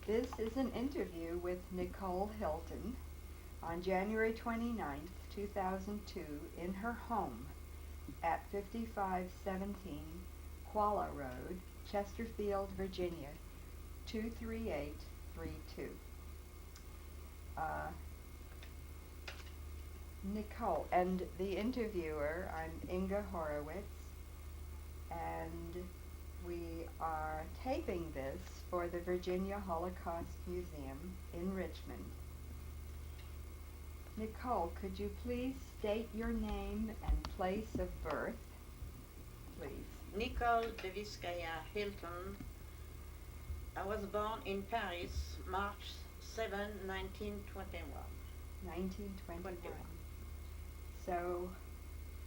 This is an interview with Nicole Hylton on January 29th, 2002, in her home at 5517 Qualla Road, Chesterfield, Virginia, 23832. Nicole, and the interviewer, I'm Inga Horowitz, and we are taping this for the Virginia Holocaust Museum in Richmond. Nicole, could you please state your name and place of birth, please? Nicole DeVizcaya Hylton. I was born in Paris, March 7, 1921. 1921. So,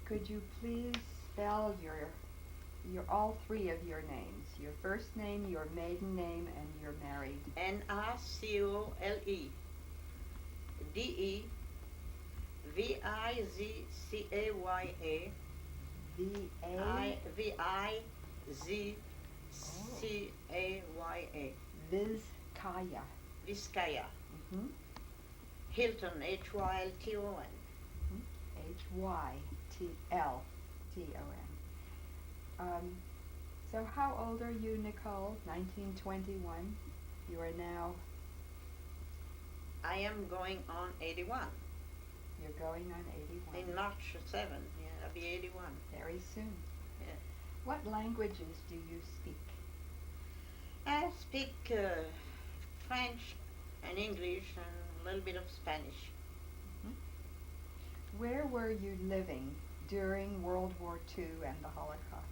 could you please spell your all three of your names? Your first name, your maiden name, and your married. Nacole DeVizcaya Vizcaya Vizcaya. Vizcaya Mm-hmm. Hylton Hylton. Hylton. So how old are you, Nicole? 1921. You are now. I am going on 81. You're going on 81. In March 7, yeah, I'll be 81. Very soon. Yeah. What languages do you speak? I speak French and English and a little bit of Spanish. Mm-hmm. Where were you living during World War II and the Holocaust?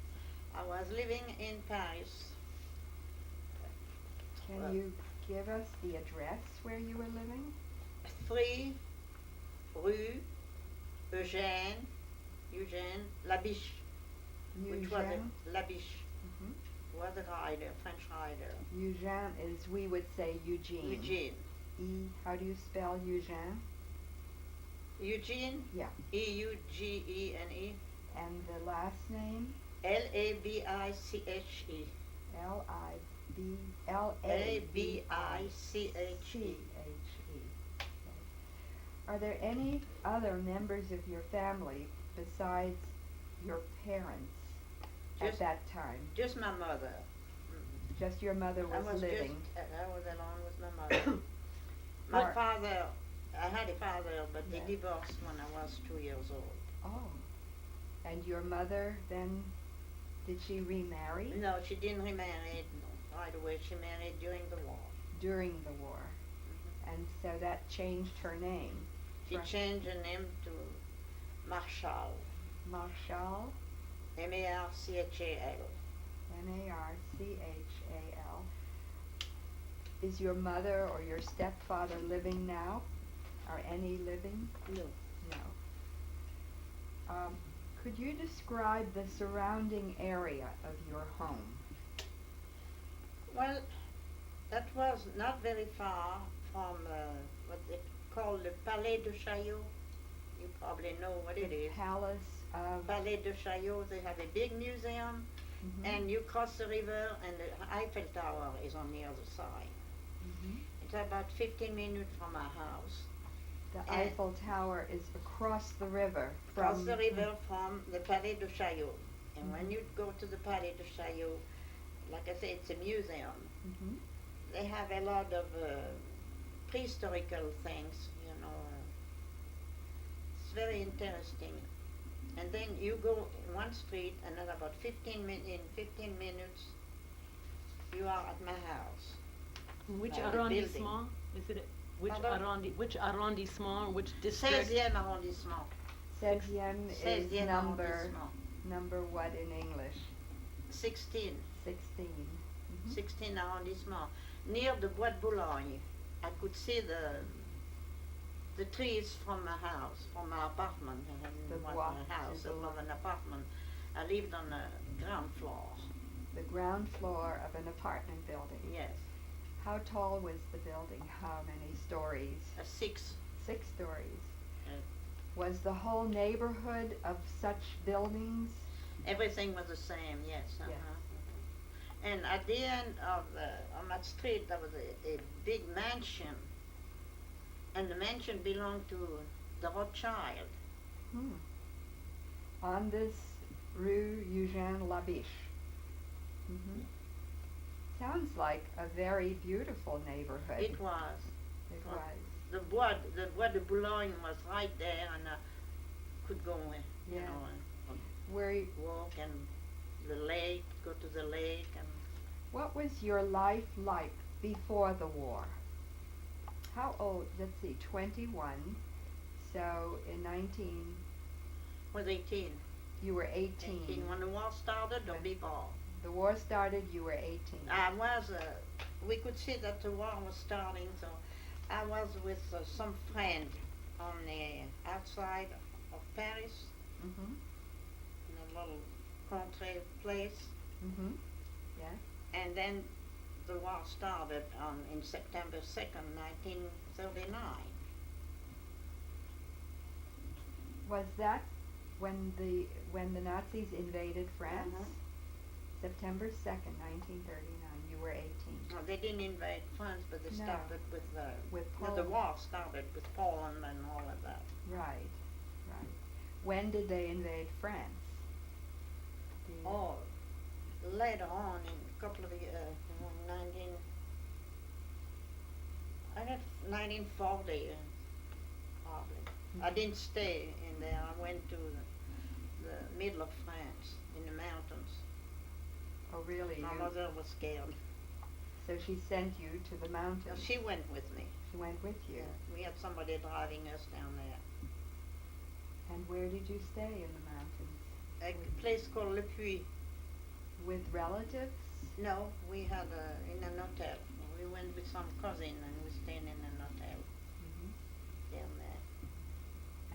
I was living in Paris. Can you give us the address where you were living? 3 Rue Eugène Labiche, which was Eugène? Labiche, Mm-hmm. was a rider, French rider. Eugène is, we would say, Eugene. Eugene. How do you spell Eugène? Eugene? Yeah. Eugene. And the last name? Labiche. Labiche. Are there any other members of your family besides your parents at that time? Just my mother. Just your mother was living? I was alone with my mother. My father, I had a father, but he divorced when I was 2 years old. Oh. And your mother then, did she remarry? No, she didn't remarry right away. She married during the war. During the war. Mm-hmm. And so that changed her name. She changed her name to Marshall. Marshall? Marchal. Marchal. Is your mother or your stepfather living now? Are any living? No. No. Could you describe the surrounding area of your home? Well, that was not very far from what they call the Palais de Chaillot. You probably know what it is. Palace of... Palais de Chaillot, they have a big museum, and you cross the river, and the Eiffel Tower is on the other side. It's about 15 minutes from our house. The Eiffel Tower is across the river from the Palais de Chaillot. And when you go to the Palais de Chaillot, like I say, it's a museum. They have a lot of prehistorical things, it's very interesting. And then you go in one street, and then about 15 minutes, you are at my house. Which arrondissement? Is it which arrondissement? Which district? 16e arrondissement. 16e is number what in English? 16. 16. 16 arrondissement. Near the Bois de Boulogne. I could see the trees from my house, from my apartment. The Bois house, above an apartment. I lived on the ground floor. The ground floor of an apartment building? Yes. How tall was the building? How many stories? 6. 6 stories. Was the whole neighborhood of such buildings? Everything was the same, yes. And at the end of on that street, there was a big mansion, and the mansion belonged to the Rothschild. Hmm. On this Rue Eugène Labiche. Mm-hmm. Sounds like a very beautiful neighborhood. It was. It was. The Bois de Boulogne was right there, and could go, you Yeah. know, and Where? walk and the lake, go to the lake, and What was your life like before the war? How old? Let's see, 21. So in 19, was 18. you were 18. 18 when the war started, or When- before. The war started, you were 18. I was, we could see that the war was starting, so I was with some friend on the outside of Paris, Mm-hmm. in a little country place, Mm-hmm. Yeah. and then the war started in September 2nd, 1939. Was that when the Nazis invaded France? Mhm. September 2nd, 1939. You were 18. No, they didn't invade France, but they No. started with With the Poland. war started with Poland and all of that. Right. Right. When did they invade France? Do you- Oh, later on in a couple of years, 1940, probably. I didn't stay in there. I went to the middle of France, in the mountains. Oh, really? My mother was scared. So she sent you to the So mountains. she went with me. She went with you. We had somebody driving us down there. And where did you stay in the mountains? A place called Le Puy. With relatives? No, we had in an hotel. We went with some cousin and we stayed in an hotel Hmm. down there.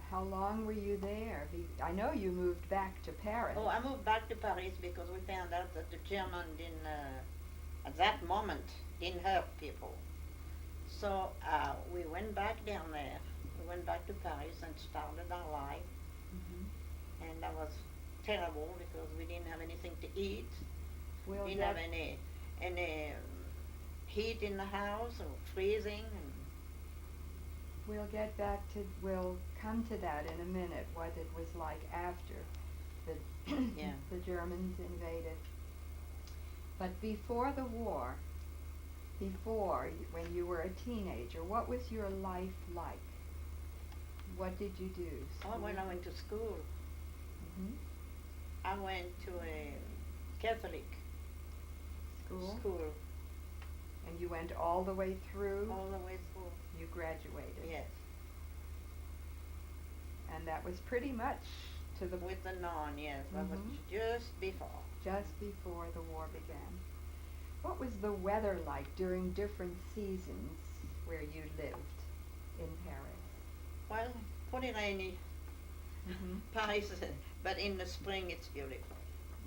How long were you there? I know you moved back to Paris. Oh, I moved back to Paris because we found out that the German didn't, at that moment, didn't hurt people. So we went back down there. We went back to Paris and started our life. Mhm. And that was terrible because we didn't have anything to eat. We'll Didn't get, have any heat in the house, or freezing. And we'll come to that in a minute, what it was like after the, Yeah. the Germans invaded. But before the war, when you were a teenager, what was your life like? What did you do? oh, when I went to school, Mhm. I went to a Catholic school And you went all the way through? all the way through. You graduated? Yes, And that was pretty much to the with the nun. Yes, that was Mhm. just before. just before the war began. What was the weather like during different seasons where you lived in Paris? Well, pretty rainy, Mm-hmm. Paris, but in the spring it's beautiful.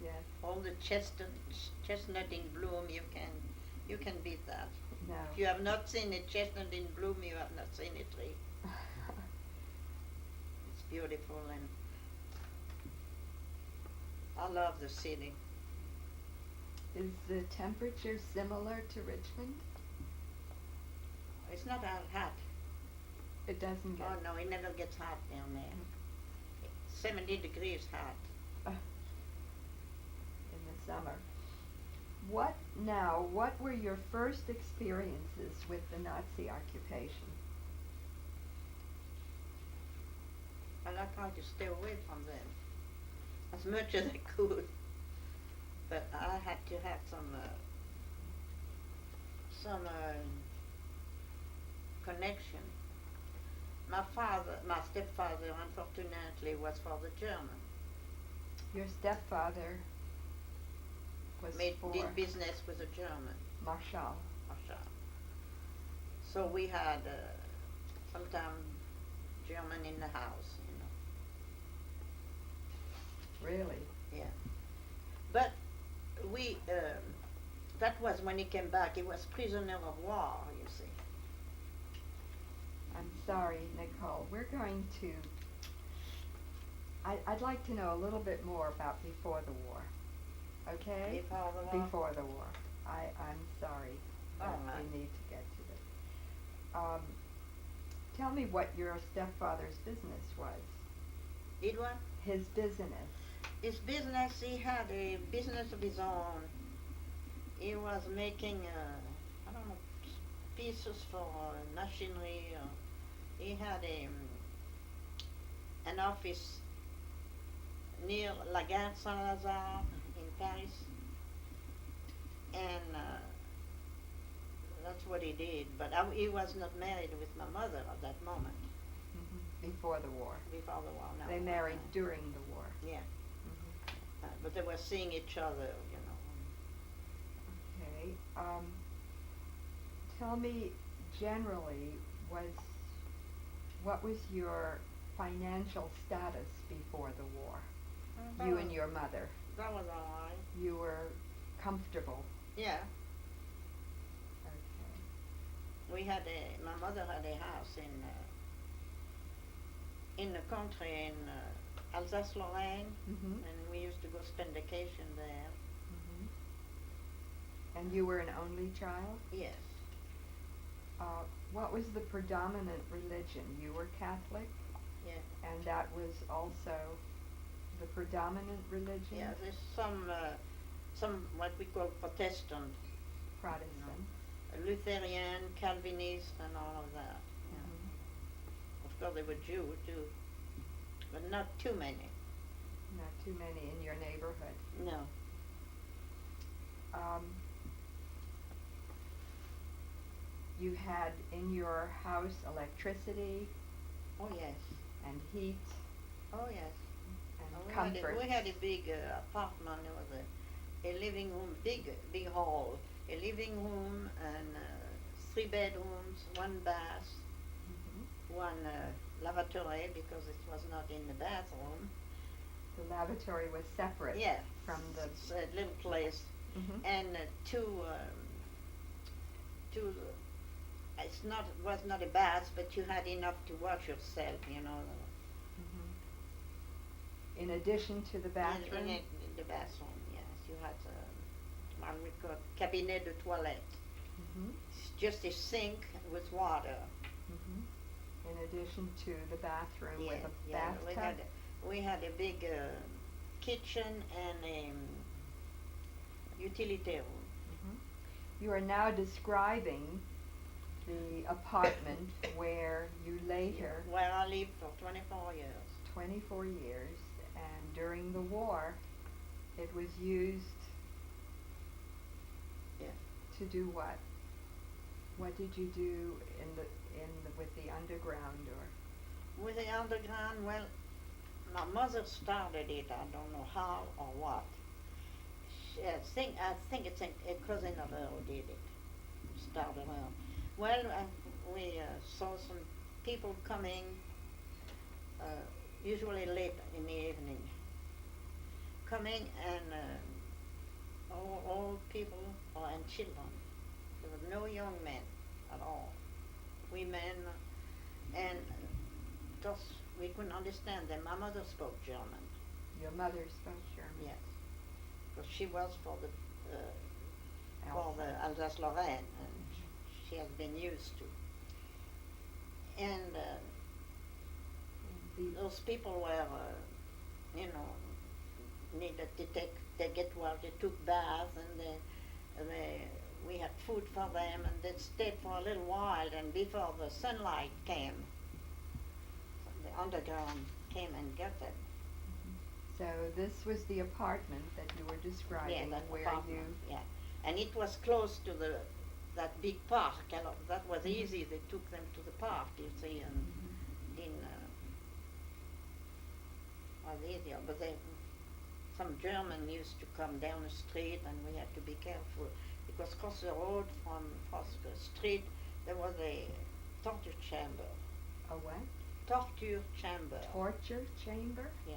Yes. All the chestnut in bloom. You can beat that. No. If you have not seen a chestnut in bloom, you have not seen a tree. It's beautiful, and I love the city. Is the temperature similar to Richmond? It's not that hot. It doesn't get Oh no, it never gets hot down there. 70 degrees hot. in the summer. What were your first experiences with the Nazi occupation? And I tried to stay away from them as much as I could. But I had to have some connection. My stepfather, unfortunately, was for the German. Your stepfather was Did business with a German, Marshal. Marshal. So we had sometime German in the house, Really? Yeah. But we, that was when he came back. He was prisoner of war, you see. I'm sorry, Nicole. We're going to. I'd like to know a little bit more about before the war. okay? Before the war. Before the war. I'm sorry that right. we need to get to this. Tell me what your stepfather's business was. Did what? His business. His business, he had a business of his own. He was making, I don't know, pieces for machinery. He had an office near La Gare Saint-Lazare in Paris. And that's what he did. But he was not married with my mother at that moment. Before the war. Before the war, no. They married during the war. Yeah. But they were seeing each other, you know. Okay. Tell me generally, what was your financial status before the war? You and your mother. That was all right. You were comfortable. Yeah. Okay. My mother had a house in the country in Alsace-Lorraine, and we used to go spend vacation there. And you were an only child? Yes. What was the predominant religion? You were Catholic? Yeah. And that was also the predominant religion? Yeah, there's some what we call Protestant. Protestant. Lutheran, Calvinist, and all of that. Yeah. Of course, there were Jews too, but not too many. Not too many in your neighborhood. No. You had in your house electricity Oh yes. and heat Oh yes. and comfort. We had a big apartment. There was a living room, big hall, a living room, and 3 bedrooms, 1 bath, 1 lavatory because it was not in the bathroom. The lavatory was separate from the it's a little place, and two. Was not a bath, but you had enough to wash yourself, you know. In addition to the bathroom? In the bathroom, yes. You had what we call cabinet de toilette. It's just a sink with water. In addition to the bathroom with a yeah. bathtub? We had a big kitchen and a utility room. You are now describing the apartment where you later... Where I lived for 24 years. 24 years, and during the war, it was used to do what? What did you do with the underground, or? With the underground, well, my mother started it. I don't know how or what. I think it's a cousin of her who did it. Started her. Well, we saw some people coming, usually late in the evening, coming and old people and children. There were no young men at all. Women, and just we couldn't understand them. My mother spoke German. Your mother spoke German? Yes, because she was for the Alsace-Lorraine, and she has been used to. And those people were, needed to get well. They took baths, and we had food for them, and they stayed for a little while. And before the sunlight came, the underground came and got them. So this was the apartment that you were describing, and it was close to that big park. That was easy. They took them to the park, you see, and was easier. But some German used to come down the street, and we had to be careful because across the road from the street there was a torture chamber. A what? Torture chamber. Torture chamber? Yeah.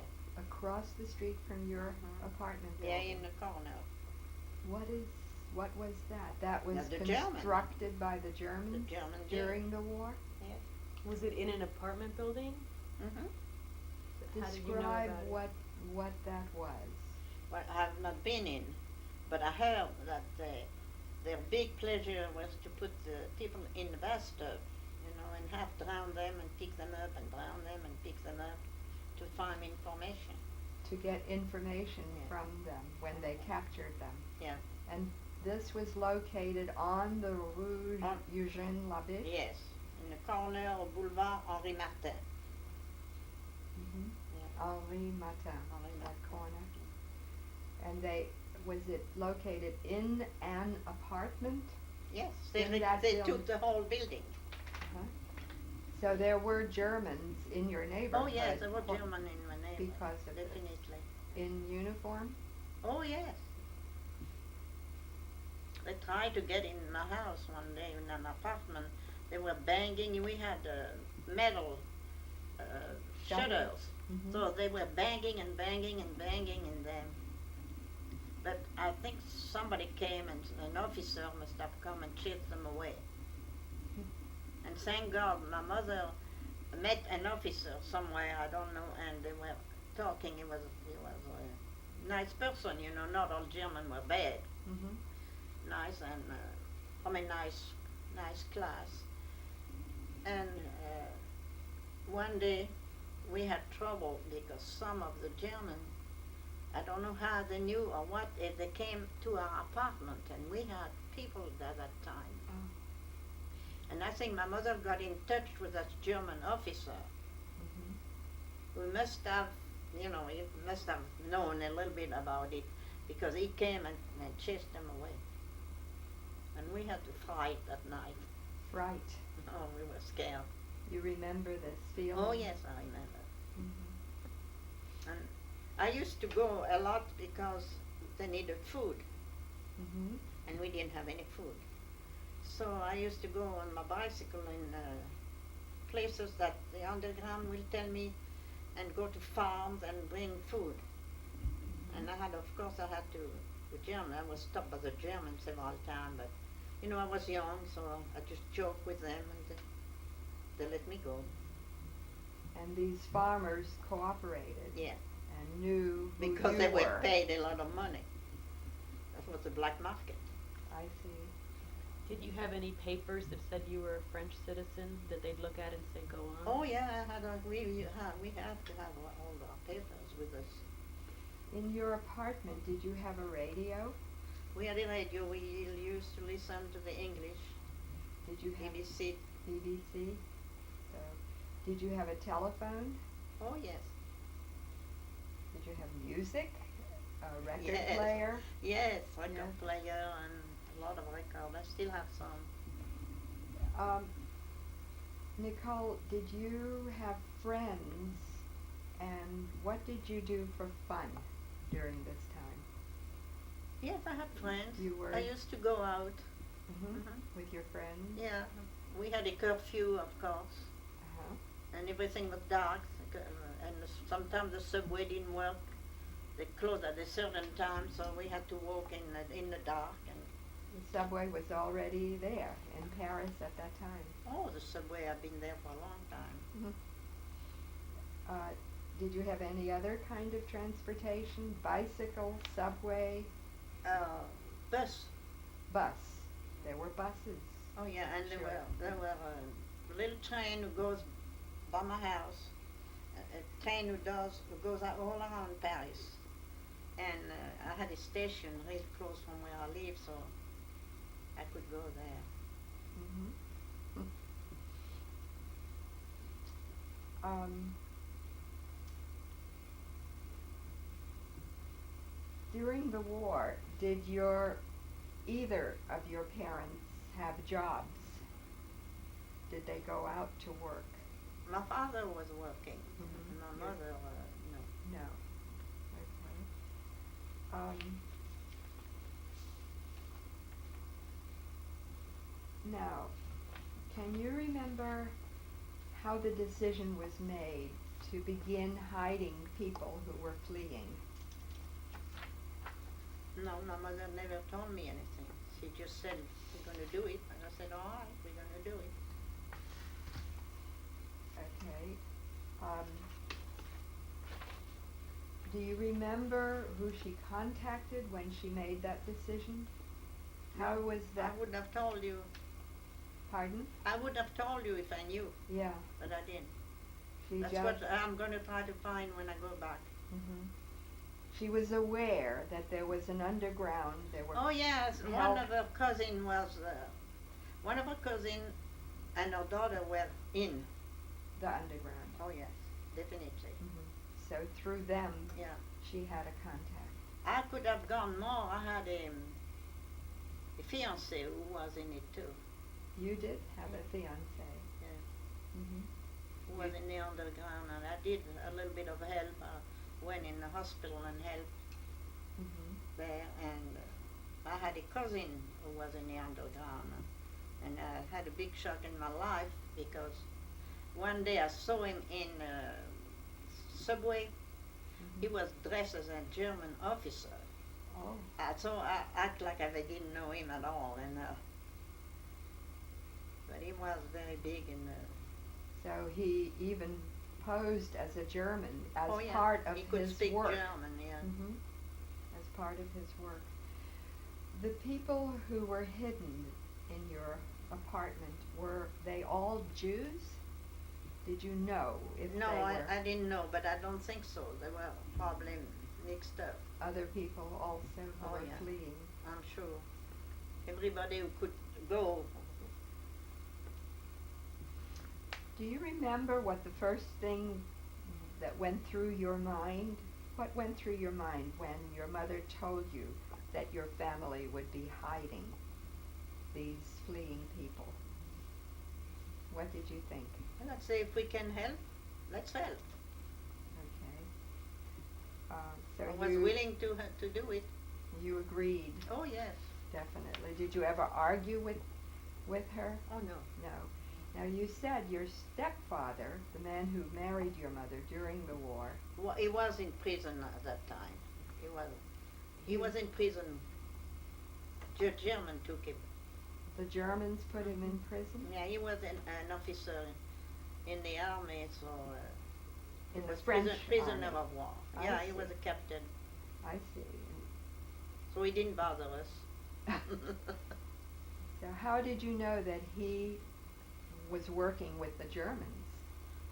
Across the street from your apartment building? Yeah, in the corner. What was that? That was constructed by the Germans during the war? Yes. Was it in an apartment building? Mm-hmm. Describe what that was. well, I have not been in, but I heard that their big pleasure was to put the people in the bathtub, and have drown them and pick them up and drown them and pick them up to find information. To get information Yeah. from them when they captured them. Yeah. And this was located on the Rue On- Eugène Labiche? Yes, in the corner of Boulevard Henri Martin. Mm-hmm. Yeah. Henri Martin, Henri that Martin. corner. And was it located in an apartment? Yes, In they that building. took the whole building. Uh-huh. So there were Germans in your neighborhood? Oh yes, there were for- German in my neighborhood. Because of this. Definitely. In uniform? Oh yes. They tried to get in my house one day in an apartment. They were banging. We had metal shutters, Mhm. so they were banging and banging and banging in them. But I think somebody came and an officer must have come and chased them away. And thank God, my mother met an officer somewhere, I don't know, and they were talking. He was a nice person, not all German were bad. Mm-hmm. Nice and nice class. And one day we had trouble because some of the German, I don't know how they knew or what, if they came to our apartment, and we had people at that time. Oh. And I think my mother got in touch with that German officer. Mm-hmm. We must have, he must have known a little bit about it, because he came and chased them away. And we had to fight that night. Fright. Oh, we were scared. You remember this feeling? Oh yes, I remember. Mm-hmm. And I used to go a lot because they needed food, Mm-hmm. and we didn't have any food. So I used to go on my bicycle in places that the underground will tell me, and go to farms and bring food. And I had to, the German, I was stopped by the Germans several times, but I was young, so I just joked with them, and they let me go. And these farmers cooperated? Yeah. And knew who Because you they were? were paid a lot of money. That was the black market. I see. Did you have any papers that said you were a French citizen that they'd look at and say, go on? Oh yeah, we had to have all our papers with us. In your apartment, did you have a radio? We had a radio. We used to listen to the English, Did you have BBC. BBC? So, did you have a telephone? Oh yes, Did you have music? A record Yes. player? yes, record Yeah. player and a lot of records. I still have some. Nicole, did you have friends, and what did you do for fun during this time? Yes, I had friends. You were- I used to go out. Mm-hmm. Mhm. With your friends? Yeah, we had a curfew, of course, Uh-huh. and everything was dark. And sometimes the subway didn't work. They closed at a certain time, so we had to walk in the dark. And The subway was already there in Paris at that time. oh, the subway had been there for a long time. Did you have any other kind of transportation? Bicycle, subway, Bus. bus? There were buses. Oh yeah, and Sure. there were a little train who goes by my house. A train who goes out all around Paris. And I had a station really close from where I live, so I could go there. Mm-hmm. During the war, did either of your parents have jobs? Did they go out to work? My father was working. Mhm. My Your- mother, no. No. Okay. Now, can you remember how the decision was made to begin hiding people who were fleeing? No, my mother never told me anything. She just said, we're going to do it. And I said, all right, we're going to do it. Okay. Do you remember who she contacted when she made that decision? How No, was that? I wouldn't have told you. Pardon? I would have told you if I knew, Yeah. but I didn't. She That's just. what I'm going to try to find when I go back. Mhm. She was aware that there was an underground. There were. Oh yes, help. one of her cousin was, one of her cousin and her daughter were in. The underground. Oh yes, definitely. So through them, Yeah. she had a contact. I could have gone more. I had a fiance who was in it too, You did have a fiance. Yeah. Mhm. who was in the underground, and I did a little bit of help. I went in the hospital and helped Mhm. there, and I had a cousin who was in the underground, and I had a big shock in my life because one day I saw him in subway. He was dressed as a German officer. Oh. So I act like I didn't know him at all, and but he was very big and. So he even posed as a German as Oh yeah, part of he could his speak work. German, yeah. Mhm. As part of his work. The people who were hidden in your apartment, were they all Jews? Did you know if No, they were I didn't know, but I don't think so. They were probably mixed up, other people also who Oh, were yeah. fleeing? I'm sure. Everybody who could go. Do you remember what the first thing that went through your mind? What went through your mind when your mother told you that your family would be hiding these fleeing people? What did you think? And I'd say if we can help, let's help. Okay. So I was you willing to do it. you agreed, Oh yes. definitely. Did you ever argue with her? Oh no. No. Now you said your stepfather, the man who married your mother during the war, Well, he was in prison at that time. He was in prison. German took him. the Germans put him in prison? Yeah, he was an officer in the army, so In he the was French prisoner army. of war. I Yeah, he see. was a captain, I see. so he didn't bother us. So how did you know that he was working with the Germans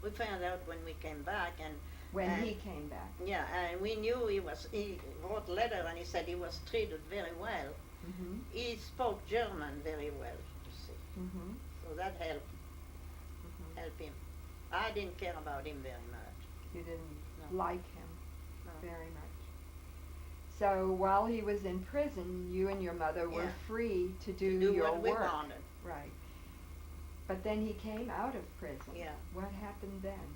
We found out when we came back, and when And- he came back? yeah, and we knew he wrote a letter and he said he was treated very well. Mhm. He spoke German very well, you see, Mhm. so that helped Mhm. him. I didn't care about him very much. You didn't No. like him No. very much. So while he was in prison, you and your mother were Yeah. free to do, Do your what we work. wanted. Right. But then he came out of prison. Yeah. What happened then?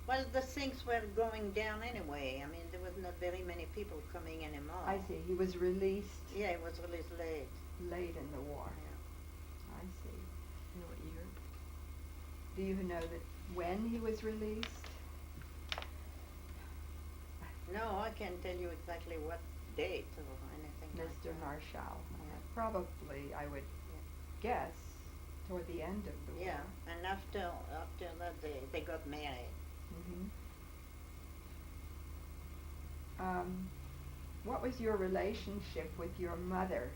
Well, the things were going down anyway. I mean, there was not very many people coming anymore. I see. He was released Yeah, it was released late. late in the war. Yeah. I see. You know what year? Do you know that when he was released? No, I can't tell you exactly what date or anything like Mr. that. Marshall. Yeah. Probably, I would guess, toward the end of the Yeah, war. and after that they got married. Mhm. What was your relationship with your mother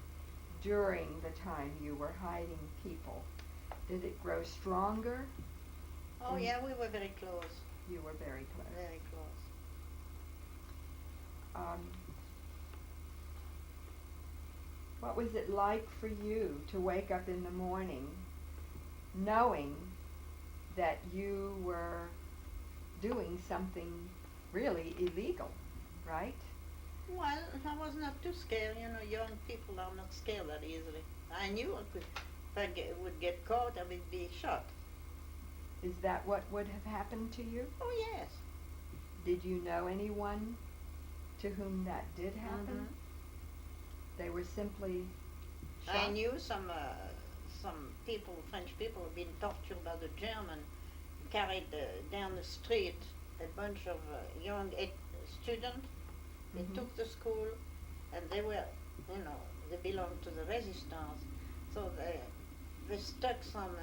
during the time you were hiding people? Did it grow stronger? Oh Mm. yeah, we were very close. You were very close. Very close. What was it like for you to wake up in the morning knowing that you were doing something really illegal, right? Well, I was not too scared. You know, young people are not scared that easily. I knew I could, if I would get caught, I would be shot. Is that what would have happened to you? Oh yes. Did you know anyone to whom that did happen? They were simply shot? I knew some people, French people, had been tortured by the German, carried down the street a bunch of young students. They Mhm. took the school, and they were, you know, they belonged to the resistance, so they stuck some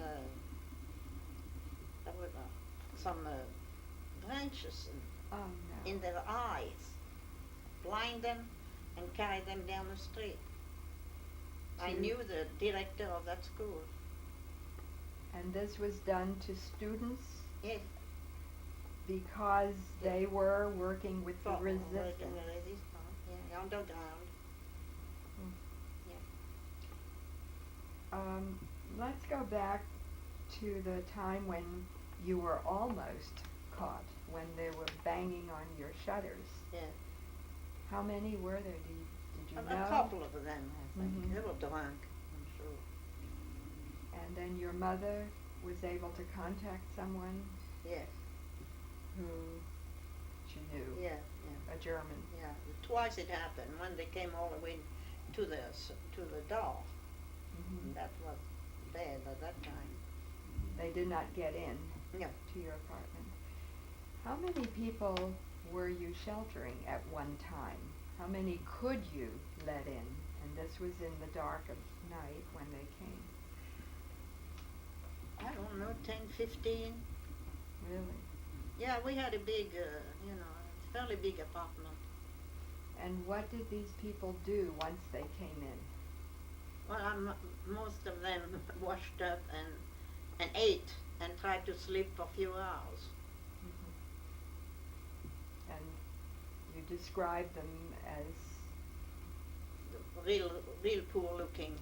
branches Oh no. in their eyes, blind them and carry them down the street. I To- knew the director of that school. And this was done to students Yes, because Yeah. they were working with the for working resistance. the resistance. Yeah, underground. Let's go back to the time when you were almost caught, when they were banging on your shutters. Yeah. How many were there? Did you know? A couple of them, I think. Mhm. They were drunk, I'm sure. And then your mother was able to contact someone Yes. who she knew, Yeah, a German. yeah. Twice it happened. One they came all the way to the door. Mhm. That was bad at that time. They did not get in No. to your apartment. How many people were you sheltering at one time? How many could you let in? And this was in the dark of night when they came. I don't know, 10, 15. Really? Yeah, we had a big, fairly big apartment. And what did these people do once they came in? Well, most of them washed up and ate and tried to sleep for a few hours. And you described them as Real poor looking.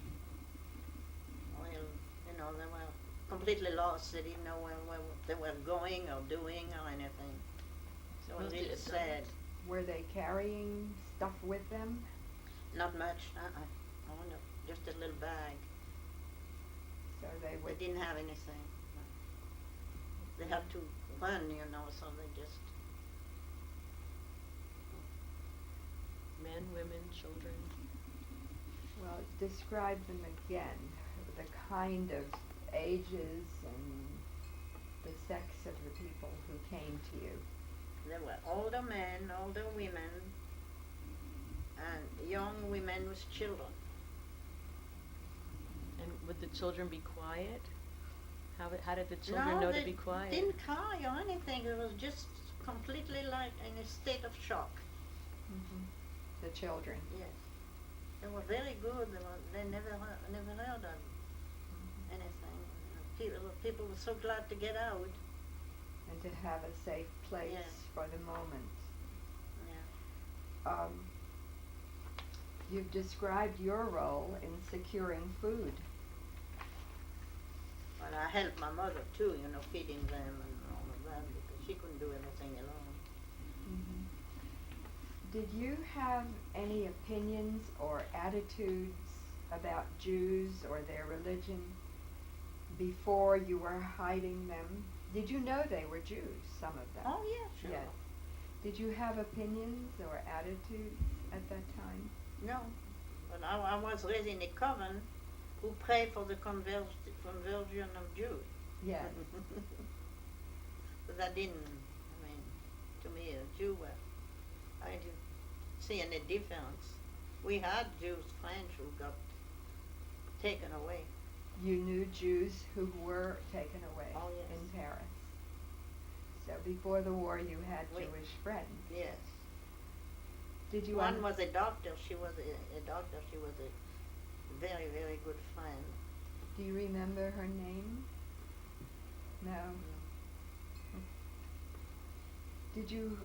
Real, they were completely lost. They didn't know where they were going or doing or anything. So it was Mostly really the sad. were they carrying stuff with them? Not much, Oh, no, just a little bag. So they They would didn't have anything. No. They had to run, so they just, Men, women, children. well, describe them again, the kind of ages and the sex of the people who came to you. there were older men, older women, and young women with children. And would the children be quiet? How did the children No, know they to be quiet? didn't cry or anything. It was just completely like in a state of shock. The children. Yes, they were very good. They never heard of anything. People were so glad to get out. And to have a safe place Yes. for the moment. Yeah. You've described your role in securing food. But I helped my mother too, feeding them and all of that because she couldn't do everything alone. Did you have any opinions or attitudes about Jews or their religion before you were hiding them? Did you know they were Jews, some of them? Oh yeah, sure. Yes. Did you have opinions or attitudes at that time? No, but I was raised in a coven who prayed for the conversion of Jews. Yes. But that didn't, to me, a Jew, I didn't see any difference. We had Jews friends who got taken away. You knew Jews who were taken away Oh, yes. in Paris. So before the war you had We- Jewish friends. Yes. Did you One was a doctor. She was a doctor. She was a very, very good friend. Do you remember her name? No. Did you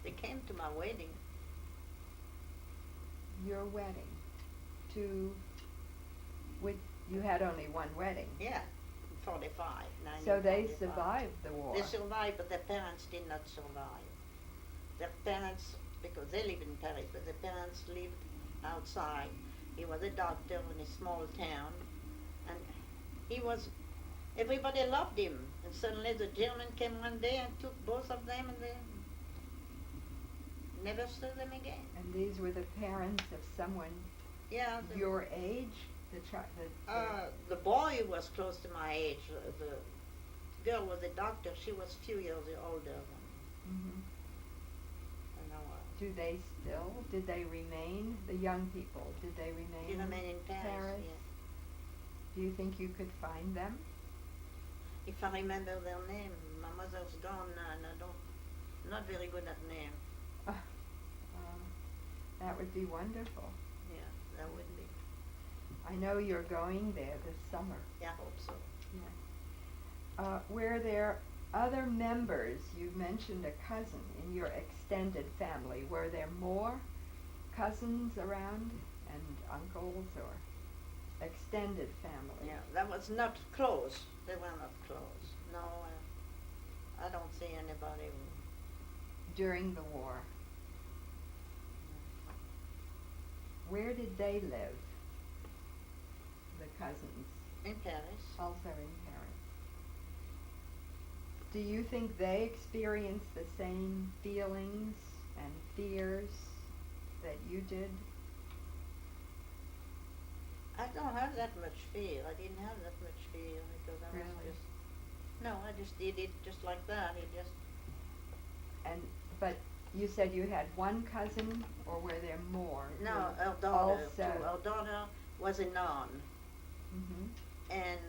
They came to my wedding. your wedding you had only one wedding. Yeah, 45. So they 1945. survived the war. They survived, but their parents did not survive. Their parents, because they live in Paris, but their parents lived outside. He was a doctor in a small town, and everybody loved him. And suddenly the German came one day and took both of them, and they never saw them again. And these were the parents of someone Yeah. your age? The boy was close to my age. The girl was a doctor. She was a few years older than Mhm. I. Did they remain, the young people, did they remain She remained in Paris. Yes. Do you think you could find them? If I remember their name, my mother's gone now, and I don't, not very good at name. That would be wonderful. Yeah, that would be. I know you're going there this summer. Yeah, I hope so. Were there other members, you mentioned a cousin in your extended family, were there more cousins around and uncles or extended family? Yeah, that was not close. They were not close. No, I don't see anybody. During the war? Where did they live, the cousins? In Paris. Also in Paris. Do you think they experienced the same feelings and fears that you did? I don't have that much fear. I didn't have that much fear because I was Really? just. No, I just did it just like that. It just. But you said you had one cousin, or were there more? No, who our daughter. also. Too. Our daughter was a nun, Mhm. and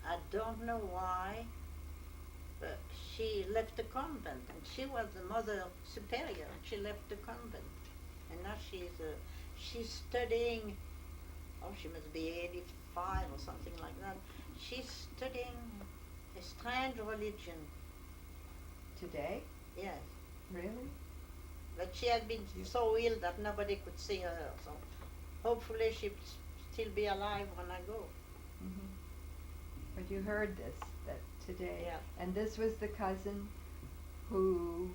I don't know why, but she left the convent, and she was the mother superior. She left the convent, and now she's studying. Oh, she must be 85 or something like that. She's studying a strange religion. Today? Yes, Really? but she had been so ill that nobody could see her. So hopefully she'll still be alive when I go. Mhm. But you heard this, that today. Yeah. And this was the cousin who,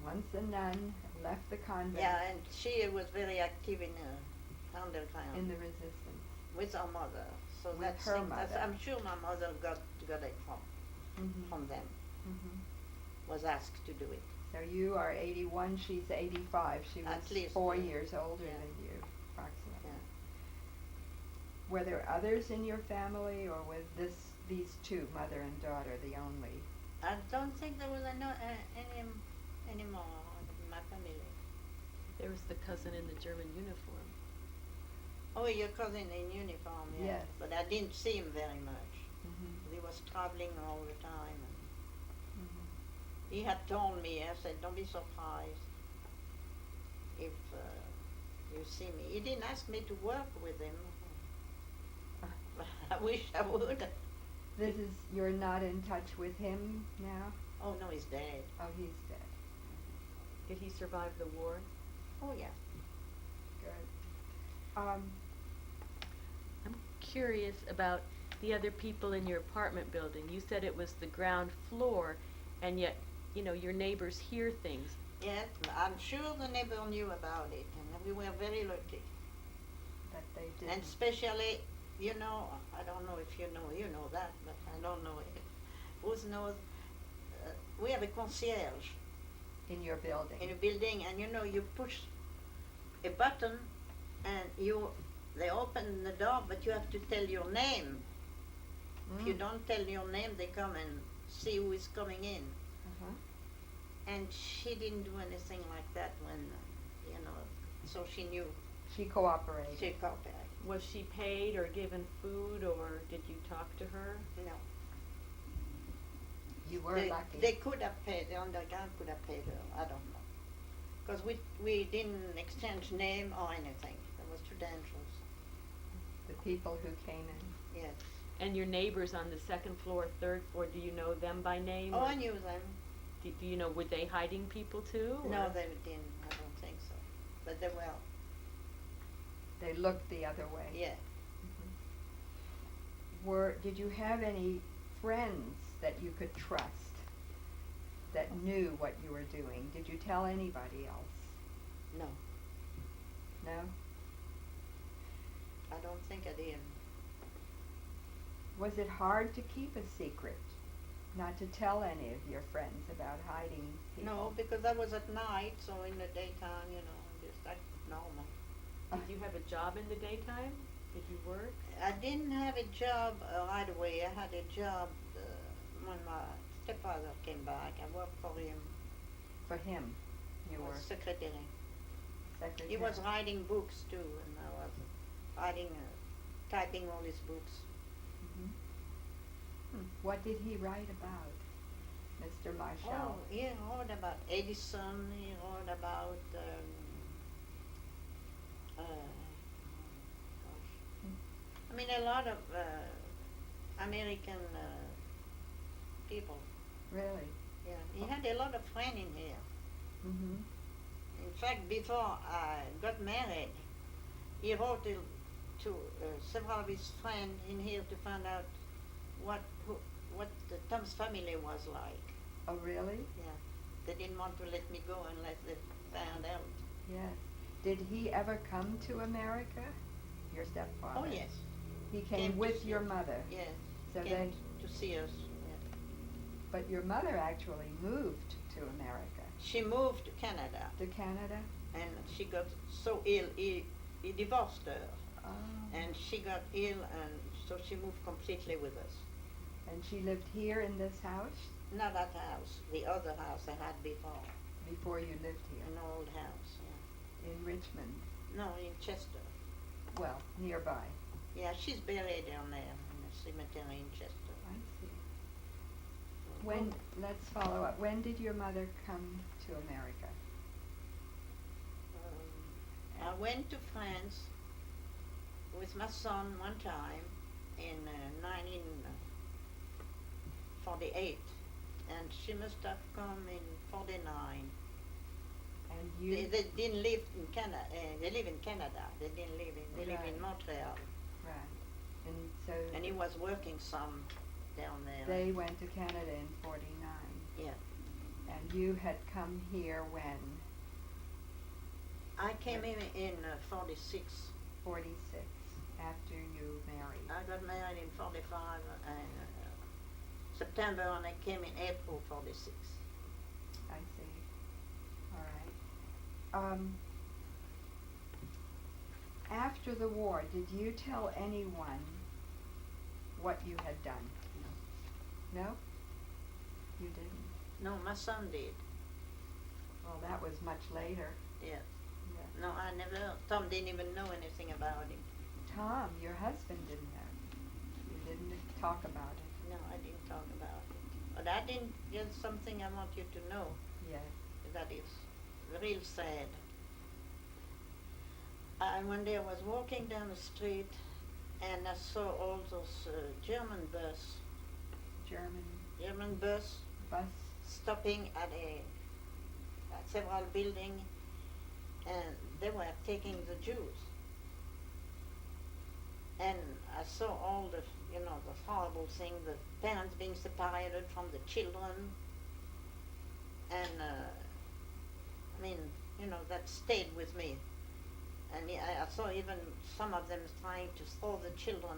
once a nun, left the convent. Yeah, and she was very active in the underground In the resistance. with her mother. So With that's, her that's mother. I'm sure my mother got it Mhm. from them. Mhm. Was asked to do it. So you are 81, she's 85. She was At least, 4 yeah. years older Yeah. than you, approximately. Yeah. Were there others in your family, or was these two, mother and daughter, the only? I don't think there was any more in my family. There was the cousin in the German uniform. Oh, your cousin in uniform, yes. Yes. But I didn't see him very much. Mhm. He was traveling all the time. And Mhm. he had told me, I said, don't be surprised if you see me. He didn't ask me to work with him. I wish I would. You're not in touch with him now? Oh, no, he's dead. Oh, he's dead. Did he survive the war? Oh, yeah. Good. I'm curious about the other people in your apartment building. You said it was the ground floor, and yet, your neighbors hear things. Yes, I'm sure the neighbor knew about it, and we were very lucky. That they did. And especially, I don't know if you know that, but I don't know if who knows. We have a concierge In your building. in a building, and you push a button, and they open the door, but you have to tell your name. If you don't tell your name, they come and see who is coming in. Uh-huh. And she didn't do anything like that when, so she knew. She cooperated. She cooperated. Was she paid or given food, or did you talk to her? No. You were lucky. They could have paid, the underground could have paid her, I don't know. Because we didn't exchange name or anything. It was too dangerous. The people who came in. Yes. And your neighbors on the second floor, third floor, do you know them by name? Oh, or I knew them. do you know, were they hiding people too? No, or- they didn't. I don't think so. But they were. They looked the other way. Yeah. Did you have any friends that you could trust, that knew what you were doing? Did you tell anybody else? No, No? I don't think I did. Was it hard to keep a secret? Not to tell any of your friends about hiding people? No, because I was at night, so in the daytime, just like normal. Did you have a job in the daytime? Did you work? I didn't have a job right away. I had a job when my stepfather came back. I worked for him. For him, you were Was secretary. secretary? He was writing books too, and I was writing, typing all his books. Mhm. What did he write about? Mr. Marshall? Oh, he wrote about Edison. He wrote about gosh. I mean, a lot of American people. Really? Yeah, he had a lot of friends in here. Mm-hmm. In fact, before I got married, he wrote to several of his friends in here to find out what what the Tom's family was like. Oh, really? Yeah, they didn't want to let me go unless they found out. Yes. Did he ever come to America? Your stepfather? Oh yes, He came came to with see your us. mother? Yes, So came then, to see us. Yeah. but your mother actually moved to America. She moved to Canada, To Canada? and she got so ill. He divorced her, Oh. and she got ill, and so she moved completely with us. And she lived here in this house Not that house, the other house I had before, before you lived here? an old house. Yeah. In Richmond? No, in Chester. Well, nearby. Yeah, she's buried down there in the cemetery in Chester. I see. When, let's follow up. When did your mother come to America? I went to France with my son one time in 1948, and she must have come in 49. And you? They didn't live in Canada. They live in Canada. They didn't live in. They live in Right. Montreal. Right. And so And he was working some down there. they went to Canada in 49. Yeah. And you had come here when? I came in 46. 46, after you married. I got married in 45 and September, and I came in April 46. I see. All right. After the war, did you tell anyone what you had done? No? You didn't? No, my son did. Well, that was much later. Yeah. Yeah. No, I never. Tom didn't even know anything about it. Tom, your husband didn't know. You didn't talk about it. No, I didn't talk about it. But I didn't. There's something I want you to know. Yes. That is real sad. One day I was walking down the street, and I saw all those German German bus bus. stopping at several buildings, and they were taking the Jews. And I saw all the horrible thing, the parents being separated from the children, and I mean, that stayed with me. And I saw even some of them trying to throw the children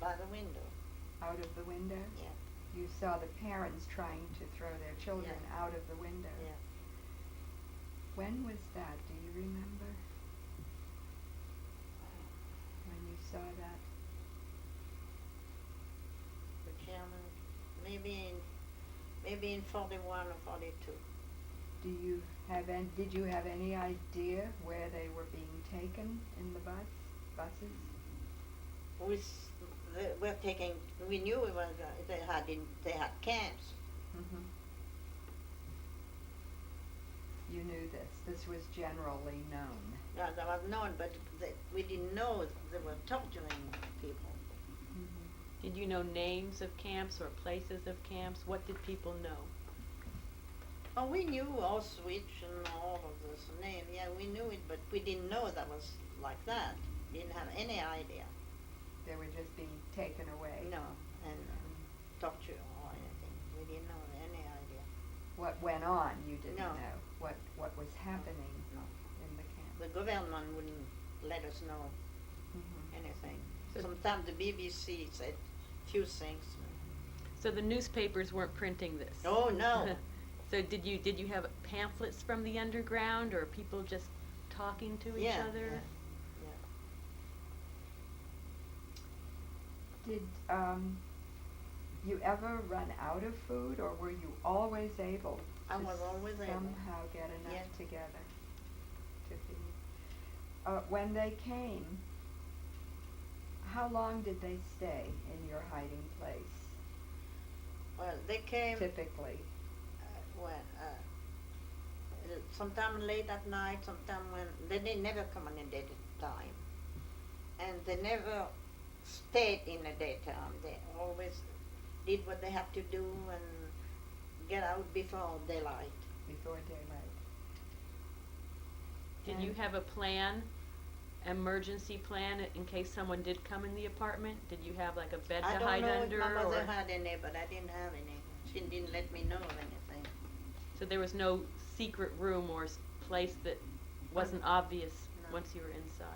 by the window. Out of the window? Yeah. You saw the parents trying to throw their children Yeah. out of the window? Yeah. When was that? Do you remember? When you saw that? The German, maybe in 41 or 42. Did you have any idea where they were being taken in the buses? We knew it was, they had camps. Mm-hmm. You knew this. This was generally known. Yeah, that was known, but we didn't know they were torturing people. Mm-hmm. Did you know names of camps or places of camps? What did people know? Oh, we knew Auschwitz and all of those names. Yeah, we knew it, but we didn't know that was like that. Didn't have any idea. They were just being taken away. No, and torture or anything. We didn't know any idea. What went on, you didn't No. know. What was happening No. in the camp. The government wouldn't let us know Mm-hmm. anything. So- Sometimes the BBC said few things. So the newspapers weren't printing this? Oh no. So did you have pamphlets from the underground, or people just talking to each Yeah, other? yeah. Did you ever run out of food, or were you always able I to was always able. somehow get enough Yeah. together to feed? When they came, how long did they stay in your hiding place? Well, they came typically? sometime late at night, sometime when they didn't never come in the daytime, and they never stayed in the daytime. They always did what they had to do and get out before daylight. Before daylight. Did you have a plan, emergency plan, in case someone did come in the apartment? Did you have like a bed I to don't hide know under? if my mother Or had any, but I didn't have any. She didn't let me know of anything. so there was no secret room or place that wasn't obvious No. once you were inside?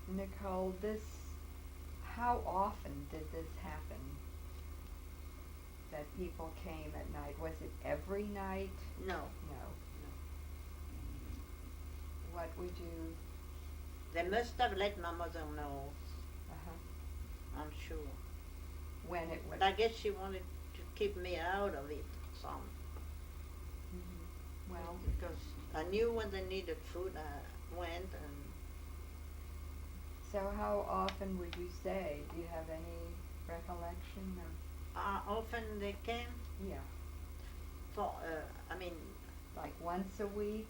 Nicole, how often did this happen? That people came at night? Was it every night? No. No. What would you? They must have let my mother know, Uh-huh. I'm sure. When it was? But I guess she wanted to keep me out of it some. Mhm. Well, Because I knew when they needed food, I went and so how often would you say? Do you have any recollection of? often they came Yeah, for, I mean, like once a week,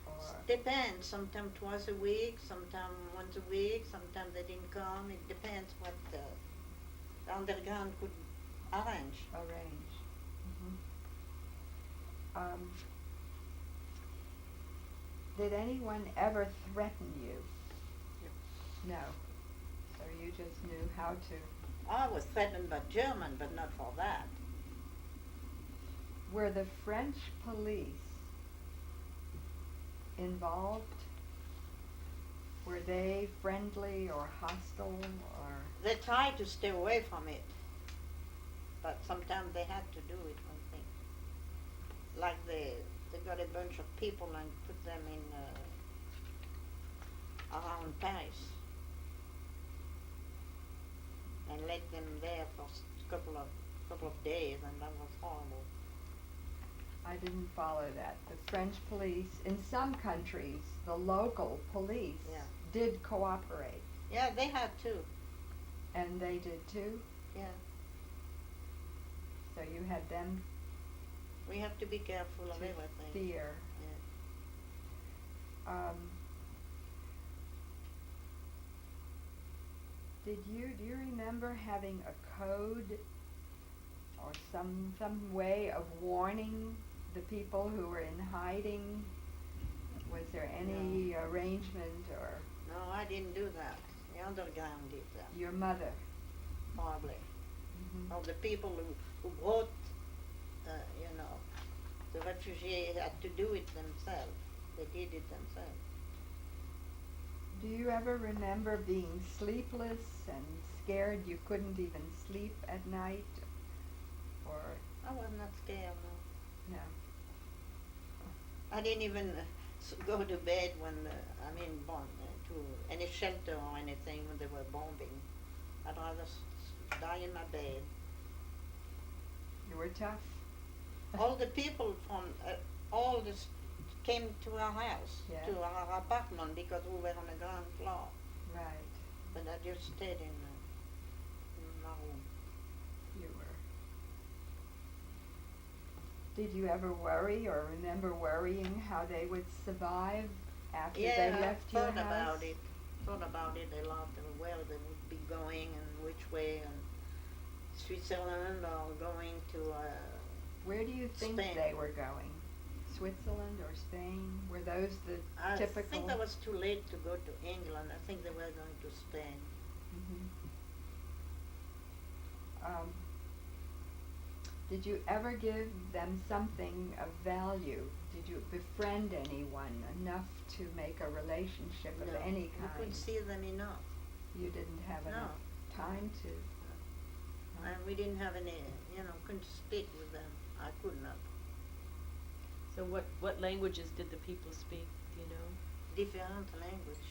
or? depends. Sometimes twice a week, sometimes once a week, sometimes they didn't come. It depends what the underground could arrange. Arrange. Did anyone ever threaten you? No. So you just knew how to. I was threatened by German, but not for that. Were the French police involved? Were they friendly or hostile or? They tried to stay away from it, but sometimes they had to do it, I think. Like they got a bunch of people and put them in around Paris and let them there for couple of days, and that was horrible. I didn't follow that. The French police, in some countries, the local police Yeah. did cooperate. Yeah, they had to. And they did too? Yeah. So you had them We have to be careful of to everything. fear. Yeah. Do you remember having a code or some way of warning the people who were in hiding? Was there any arrangement, or No, I didn't do that. The underground did that, your mother? probably. Mhm. Or the people who brought, the refugees had to do it themselves. They did it themselves. Do you ever remember being sleepless and scared you couldn't even sleep at night? Or I was not scared, no. no? I didn't even go to bed when, to any shelter or anything when they were bombing. I'd rather die in my bed. You were tough? All the people from all this came to our house, Yeah. to our apartment, because we were on the ground floor. Right, But I just stayed in my room. you were. Did you ever worry or remember worrying how they would survive after they left your house? Thought about it a lot, and where they would be going and which way, and Switzerland or going to Where do you think Spain. they were going? Switzerland or Spain? Were those the I typical? think that was too late to go to England. I think they were going to Spain. Mhm. Did you ever give them something of value? Did you befriend anyone enough to make a relationship of No, any you kind? couldn't see them enough. You didn't have No. enough time to. And we didn't have any, couldn't speak with them. I could not. So what languages did the people speak, do you know? Different language.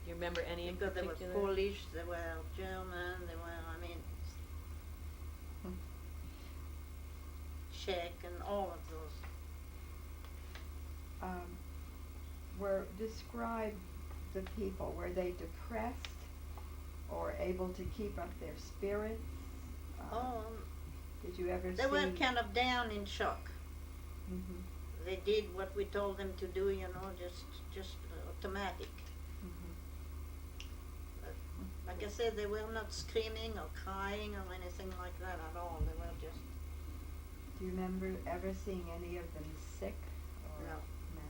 You remember any in Because particular? they were Polish, they were German, they were, Czech and all of those. Describe the people. Were they depressed? or able to keep up their spirits? Oh, Did you ever they see? were kind of down in shock. Mhm. They did what we told them to do, just automatic. Mhm. Like I said, they were not screaming or crying or anything like that at all. They were just, Do you remember ever seeing any of them sick? Or no. No.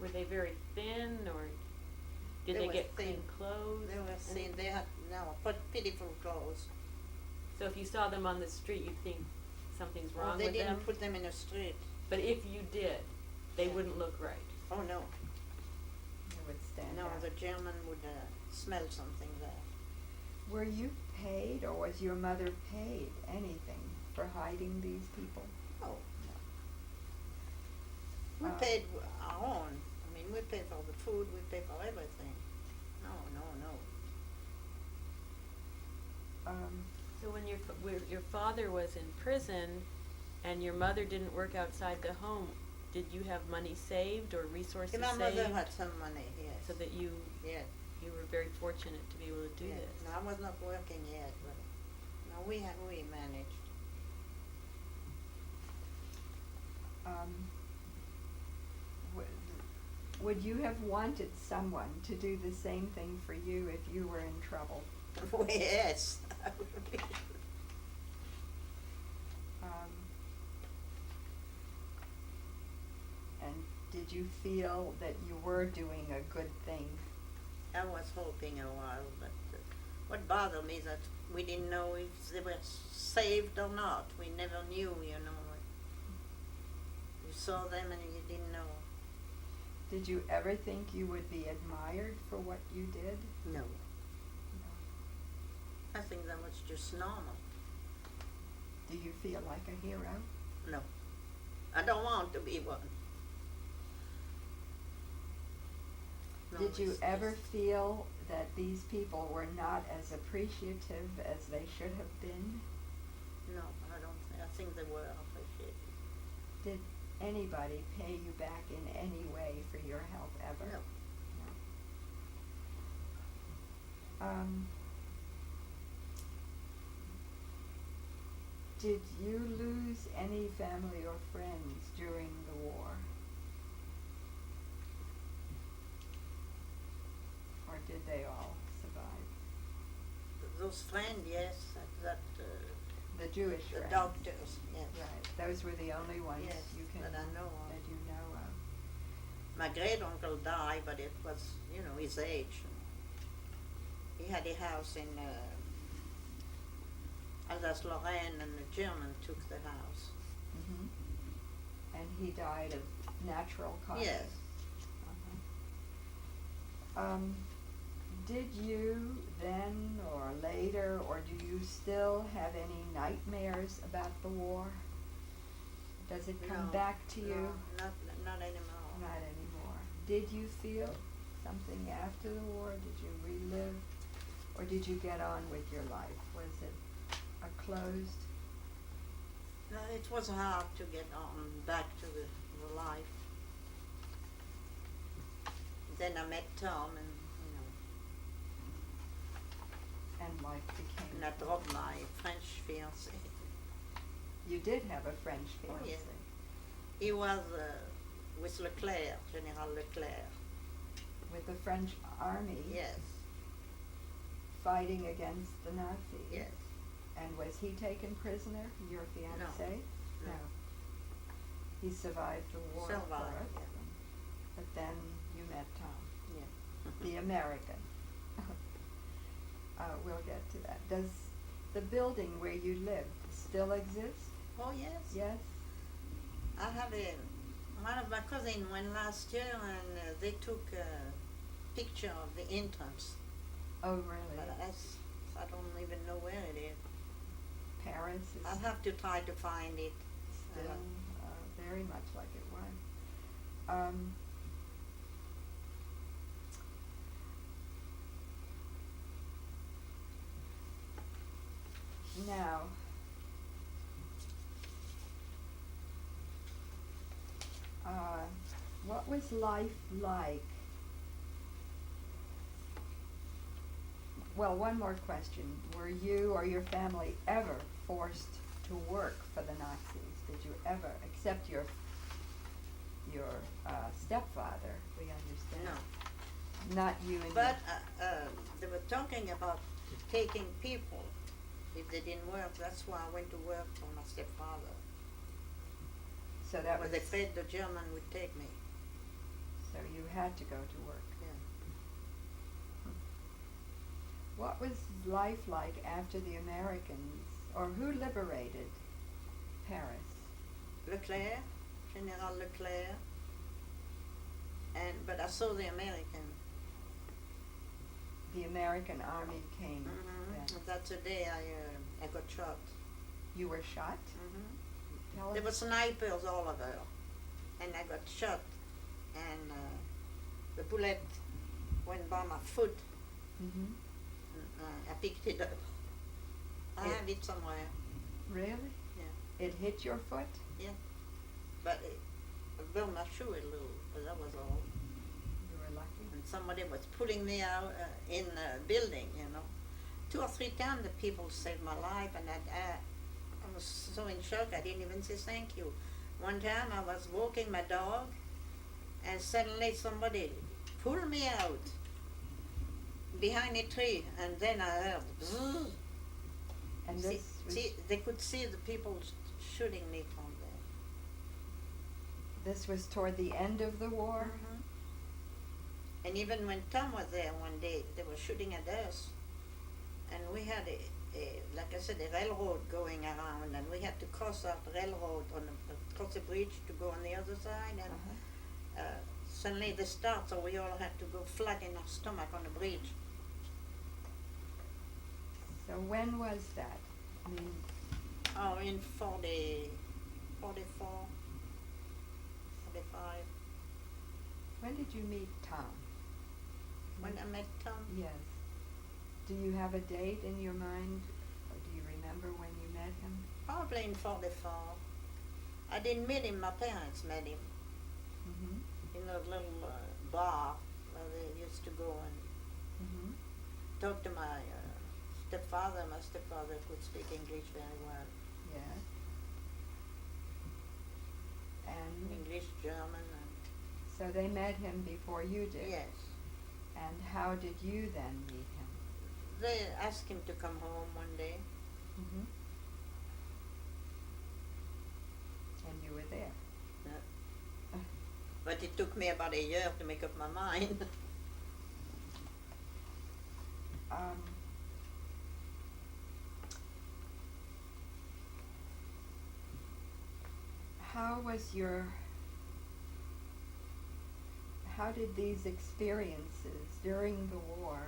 Were they very thin, or did They they were get clean thin. clothes? They were thin. They had, no, but pitiful clothes. So if you saw them on the street, you'd think something's wrong They with them? didn't put them in the street. But if you did, they Yeah. wouldn't look right. Oh, no. They would stand No, out. the German would smell something there. Were you paid, or was your mother paid anything for hiding these people? Oh. We Uh, paid our own. I mean, we paid for the food, we paid for everything. No, no, no. So when your father was in prison and your mother didn't work outside the home, did you have money saved or resources My saved? mother had some money, yes. So that you Yes. were very fortunate to be able to do Yes. this. No, I was not working yet, but no, we managed. Would you have wanted someone to do the same thing for you if you were in trouble? Oh, yes. Um, and did you feel that you were doing a good thing? I was hoping a while, but what bothered me is that we didn't know if they were saved or not. We never knew, You saw them and you didn't know. Did you ever think you would be admired for what you did? No. I think that was just normal. Do you feel like a hero? No. I don't want to be one. No, Did you it's ever just- feel that these people were not as appreciative as they should have been? No, I don't think. I think they were appreciated. Did anybody pay you back in any way for your help ever? No. Did you lose any family or friends during the war? Or did they all survive? Those friends, yes, that The Jewish the friends? doctors, yes. Right, those were the only ones Yes, you can, that I know of. that you know of. My great uncle died, but it was, his age. He had a house in Alsace-Lorraine, and the German took the house. Mhm. And he died of natural causes? Yes. Did you then or later, or do you still have any nightmares about the war? Does it come No, back to you? No, not anymore. Not anymore. Did you feel something after the war? Did you relive? Or did you get on with your life? Was it a closed? No, it was hard to get on back to the life. Then I met Tom, and And life became. and I dropped my French fiancé. You did have a French Oh, fiancé. yes. He was with Leclerc, General Leclerc. With the French army. Yes, Fighting against the Nazis. yes. And was he taken prisoner, your fiancé? No. He survived the war for Survived, us. yeah. But then you met Tom, Yeah. the American. We'll get to that. Does the building where you lived still exist? Oh, yes. Yes? I have one of my cousins went last year, and they took a picture of the entrance. Oh, really? But I don't even know where it is. Paris is I'll have to try to find it. still very much like it was. Now, what was life like Well, one more question. Were you or your family ever forced to work for the Nazis? Did you ever, except your stepfather, we understand? No. Not you and But they were talking about taking people if they didn't work. That's why I went to work for my stepfather. so that Because was, they afraid the German would take me. so you had to go to work. Yeah. What was life like after the Americans, or who liberated Paris? Leclerc, General Leclerc. But I saw the American. The American army came Mm-hmm. then. That's the day I got shot. You were shot? Mm-hmm. Tell There us. were snipers all over, and I got shot, and the bullet went by my foot. Mm-hmm. I picked it up. I It- have it somewhere, Really? Yeah. It hit your foot? but it burned my shoe a little, but that was all. You were lucky. And somebody was pulling me out in a building, 2 or 3 times the people saved my life, and I was so in shock I didn't even say thank you. One time I was walking my dog, and suddenly somebody pulled me out behind a tree, and then I heard "Zzz." And See, this was, they could see the people shooting me from there. this was toward the end of the war? Mhm. And even when Tom was there one day, they were shooting at us, and we had like I said, a railroad going around, and we had to cross that railroad cross the bridge to go on the other side, and Uh-huh. suddenly they start, so we all had to go flat in our stomach on the bridge. So when was that? I mean, Oh, in 44, 45, when did you meet Tom? when I met Tom. Yes. Do you have a date in your mind, or do you remember when you met him? Probably in 44. I didn't meet him, my parents met him Mm-hmm. in a little bar where they used to go and Mm-hmm. talk to my stepfather. My stepfather could speak English very well. Yes. And English, German, and so they met him before you did? yes. And how did you then meet him? They asked him to come home one day. Mm-hmm. And you were there? But it took me about a year to make up my mind. Um, how did these experiences during the war,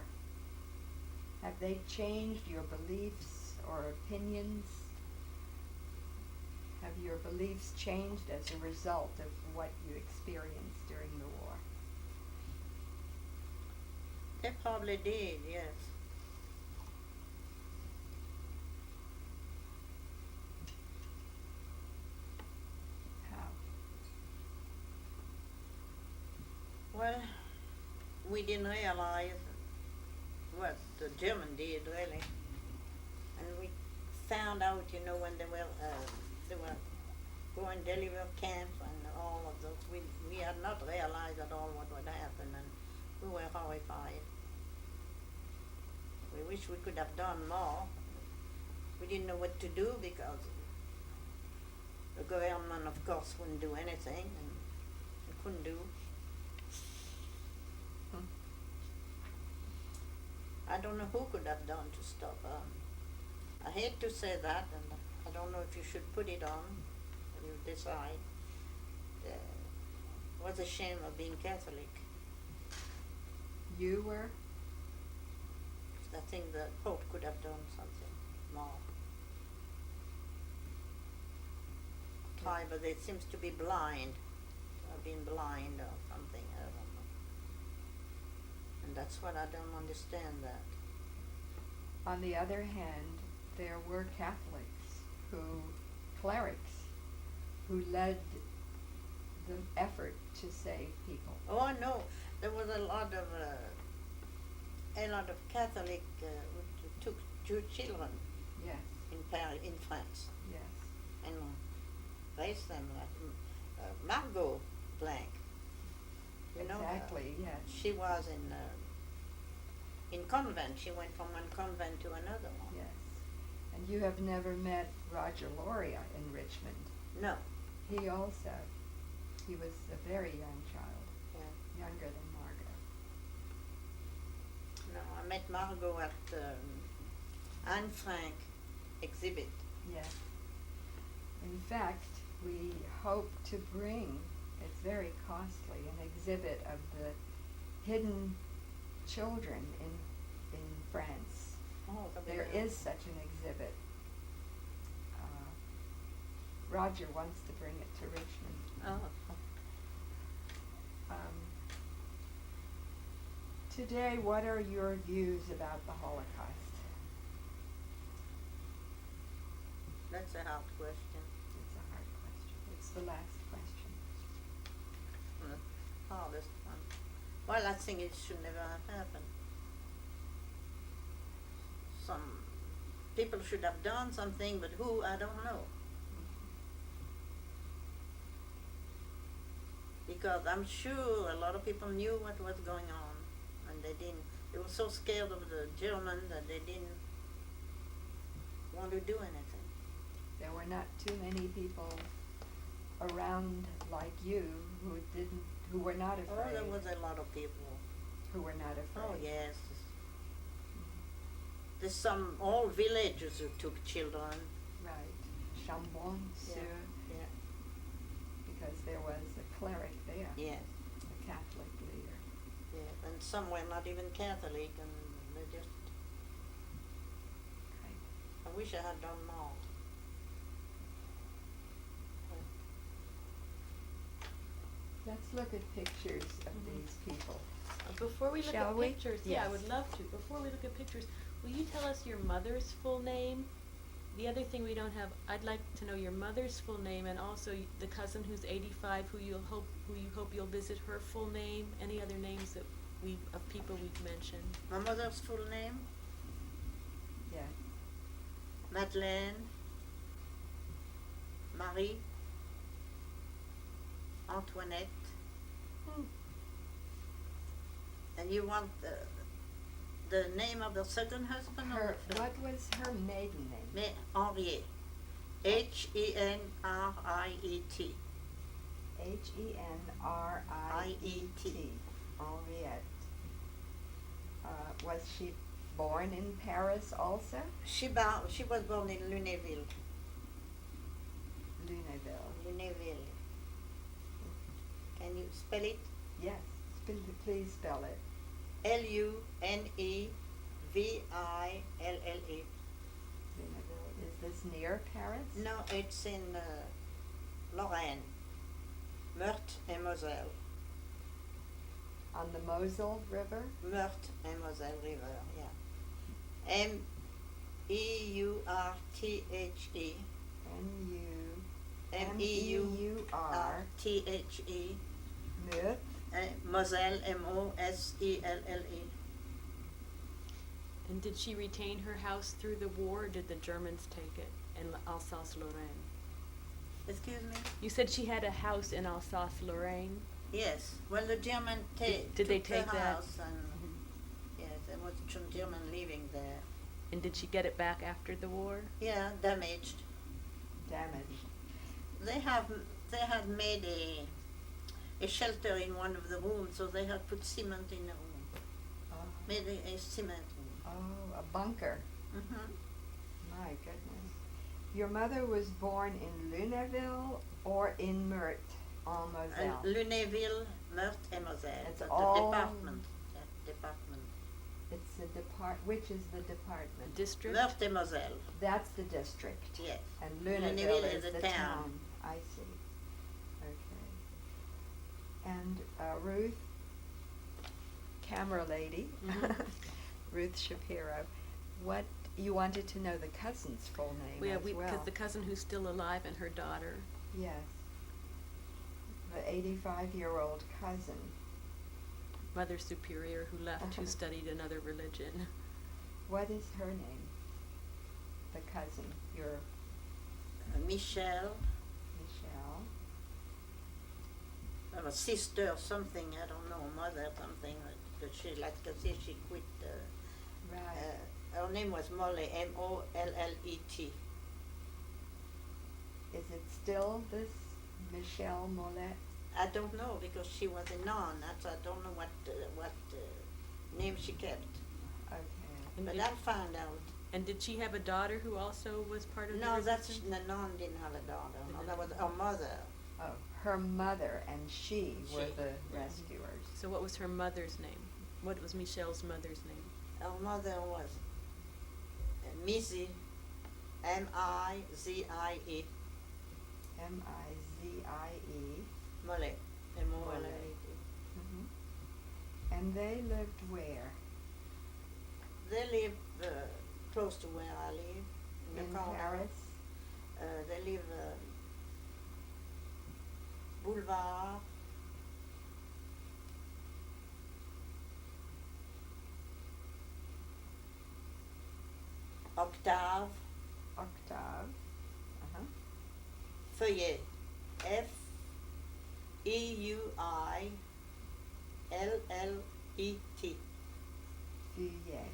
have they changed your beliefs or opinions? Have your beliefs changed as a result of what you experienced during the war? They probably did, yes. How? Well, we didn't realize what the German did, really. And we found out, when they were going deliver camps and all of those. We had not realized at all what would happen, and we were horrified. We wish we could have done more. We didn't know what to do because the government, of course, wouldn't do anything, and we couldn't do. I don't know who could have done to stop. I hate to say that, and I don't know if you should put it on. You decide. It was a shame of being Catholic. You were? I think the Pope could have done something more. Try, but it seems to be blind, or being blind or something. I don't know. And that's what I don't understand. That. On the other hand, there were clerics, who led the effort to save people. Oh no, there was a lot of a lot of Catholic who took Jew children Yes, in Paris, in France, yes. and raised them like Margot Blank. You know her. Exactly, yes. She was in convent. She went from one convent to another one. Yes. And you have never met Roger Loria in Richmond. No. He also, he was a very young child, Yeah. younger than Margot. No, I met Margot at the Anne Frank exhibit. Yes. In fact, we hope to bring, it's very costly, an exhibit of the hidden children in France. Oh, There is such an exhibit. Roger wants to bring it to Richmond. Oh. Today, what are your views about the Holocaust? That's a hard question. It's a hard question. It's the last question. The hardest one. Well, I think it should never have happened. Some people should have done something, but who, I don't know. Because I'm sure a lot of people knew what was going on, and they didn't. They were so scared of the Germans that they didn't want to do anything. There were not too many people around like you who were not afraid. Oh, there was a lot of people. Who were not afraid. Oh, yes. There's some old villages who took children. Right. Chambon-sur, Yeah. because there was a cleric there, Yes. a Catholic leader. Yeah. And some were not even Catholic, and they just. Right. I wish I had done more. Let's look at pictures of these people. Before we look Shall at we? pictures, yeah, I Yes. would love to. Before we look at pictures, will you tell us your mother's full name? The other thing we don't have, I'd like to know your mother's full name, and also the cousin who's 85, who you hope you'll visit, her full name. Any other names that of people we've mentioned? My mother's full name, Yeah. Madeleine, Marie, Antoinette. And you want the name of the second husband? Her, or the what was her maiden name? Henriette. Henriet. Henriette. Henriette. Was she born in Paris also? She was born in Lunéville. Lunéville. Can you spell it? Yes. Please spell it. Lunéville. Lunéville. Is this near Paris? No, it's in Lorraine. Meurthe et Moselle. On the Moselle River? Meurthe et Moselle River, yeah. Meurthe. Meurthe. Meurthe. Moselle, Moselle. And did she retain her house through the war, or did the Germans take it in Alsace-Lorraine? Excuse me? You said she had a house in Alsace-Lorraine? Yes. Well, the German Did they took take the that? house, and yes, there was some German living there. And did she get it back after the war? Yeah, damaged. Damaged. They had made a shelter in one of the rooms, so they had put cement in the room. Oh, Made a cement room. oh, a bunker. Mm-hmm. My goodness. Your mother was born in Lunéville or in Meurthe en Moselle? Lunéville, Meurthe et Moselle. It's the all- department. Yeah, department. It's the which is the department? District? Meurthe et Moselle. That's the district. Yes. And Lunéville Lunéville is is the the town. town. I see. Okay. And Ruth, camera lady, Mhm. Ruth Shapiro, what, you wanted to know the cousin's full name Yeah, as well. because the cousin who's still alive and her daughter. Yes. The 85-year-old cousin. Mother Superior who left, who studied another religion. What is her name? The cousin, your Michelle, Michelle. sister, something, I don't know, mother, something, but she, like I say, she quit. Right. Her name was Mollet, Mollet. Is it still this Michelle Mollet? I don't know because she was a nun. I don't know what name she kept. Okay. And But did, I'll find out. and did she have a daughter who also was part of No, the that's resistance? the nun didn't have a daughter. No, Didn't that was have- her mother. Oh, her mother and she were She. the rescuers. So what was her mother's name? What was Michelle's mother's name? Her mother was Mizzie, Mizie, Mizie. Mollet, Mollet. And they lived where? They live close to where I live, in the corner. Paris? They live Boulevard. Octave, Octave. Uh-huh. Feuillet, Feuillet. Feuillet.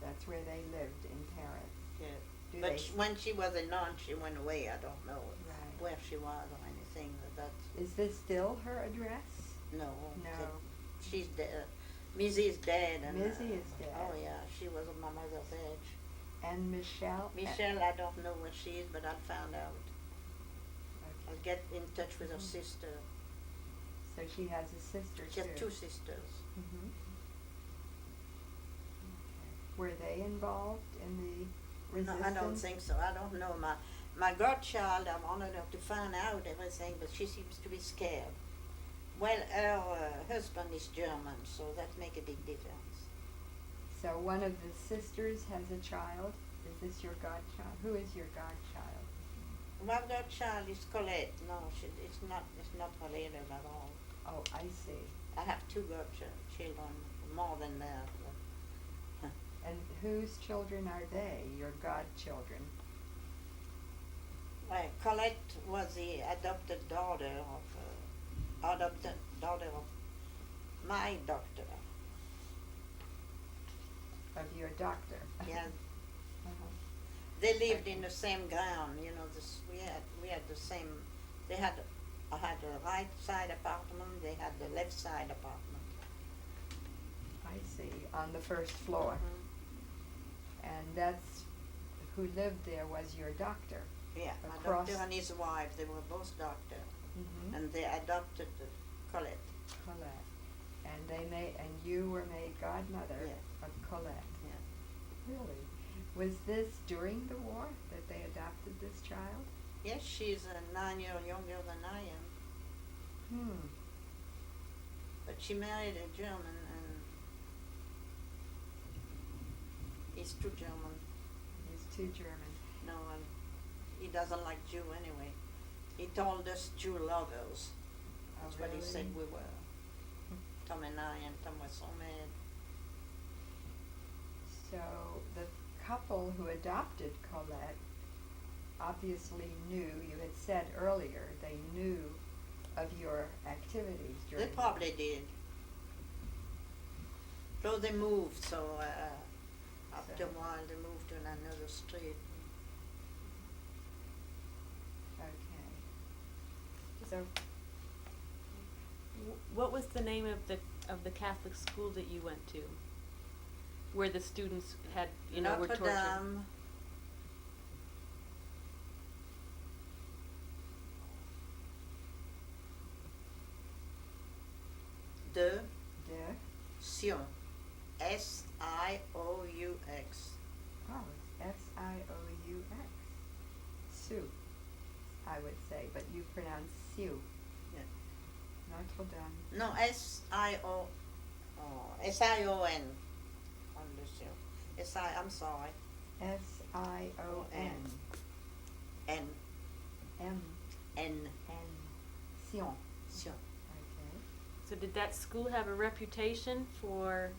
That's where they lived in Paris. Yeah. Do But they when she was a nun, she went away. I don't know Right. where she was or anything. That's Is this still her address? no. No. She's dead. Mizzie is dead. And, Mizzie is dead. Oh yeah, she was on my mother's age. And Michelle? Michelle, I don't know where she is, but I'll find out. Okay. I'll get in touch with her sister. So she has a sister She too. has two sisters. Mm-hmm. Okay. Were they involved in the No, resistance? I don't think so. I don't know. My godchild, I wanted her to find out everything, but she seems to be scared. Well, her husband is German, so that makes a big difference. So one of the sisters has a child. Is this your godchild? Who is your godchild? My godchild is Colette. No, it's not related at all. Oh, I see. I have two godchildren, more than that. And whose children are they? Your godchildren? Well, Colette was the adopted daughter of my doctor. Of your doctor? Yeah, Uh-huh. they lived in the same ground. You know, we had the same. I had the right side apartment. They had the left side apartment. I see. On the first floor. Mhm. And that's who lived there was your doctor. Yeah, my Across- doctor and his wife. They were both doctors, Mm-hmm. and they adopted Colette. Colette. And you were made godmother Yes. of Colette. Yeah. Really? Was this during the war that they adopted this child? Yes, she's 9 years younger than I am, but she married a German, and he's too German. He's too German. No, he doesn't like Jew anyway. He told us Jew lovers. That's what he said we were. Tom and I, and Tom was so mad. So the couple who adopted Colette obviously knew, you had said earlier, they knew of your activities They during probably did. So they moved, so after So- a while they moved to another street. Okay. So What was the name of the Catholic school that you went to? Where the students had, were Notre tortured? Dame. De de Sion. Sioux. oh, it's Sioux. Sioux, I would say, but you pronounce Sioux. Yeah. Notre Dame. No, S-I-O. S-I-O-N. I'm sorry. Sion. N. M. N. N. Sion. Sion. Okay. So did that school have a reputation for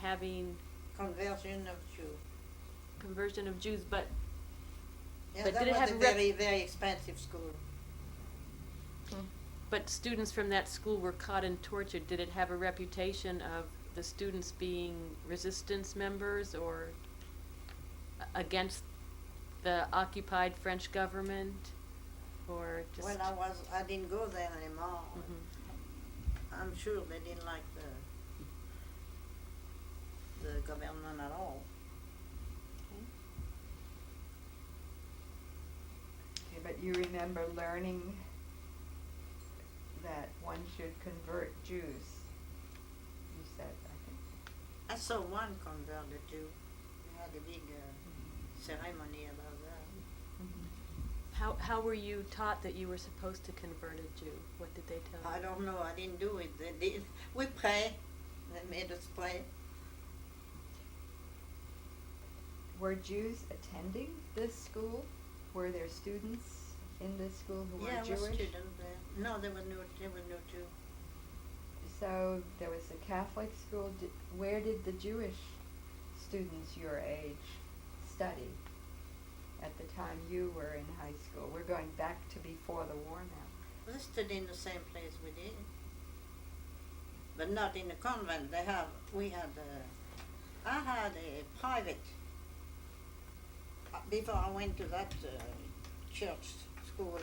having Conversion of Jew. conversion of Jews, but Yeah, But that did it was have a a rep- very, very expensive school. students from that school were caught and tortured? Did it have a reputation of the students being resistance members or against the occupied French government, or just? Well, I didn't go there anymore. Mhm. I'm sure they didn't like the government at all. Okay, but you remember learning that one should convert Jews, you said, I think. I saw one converted Jew. We had a big ceremony about that. How were you taught that you were supposed to convert a Jew? What did they tell you? I don't know, I didn't do it. They did. We pray. They made us pray. Were Jews attending this school? Were there students in this school who Yeah, were there were Jewish? students there. No, there were no Jew. So there was a Catholic school. Where did the Jewish students your age study at the time you were in high school? We're going back to before the war now. They studied in the same place we did. But not in the convent. I had a private, before I went to that church school,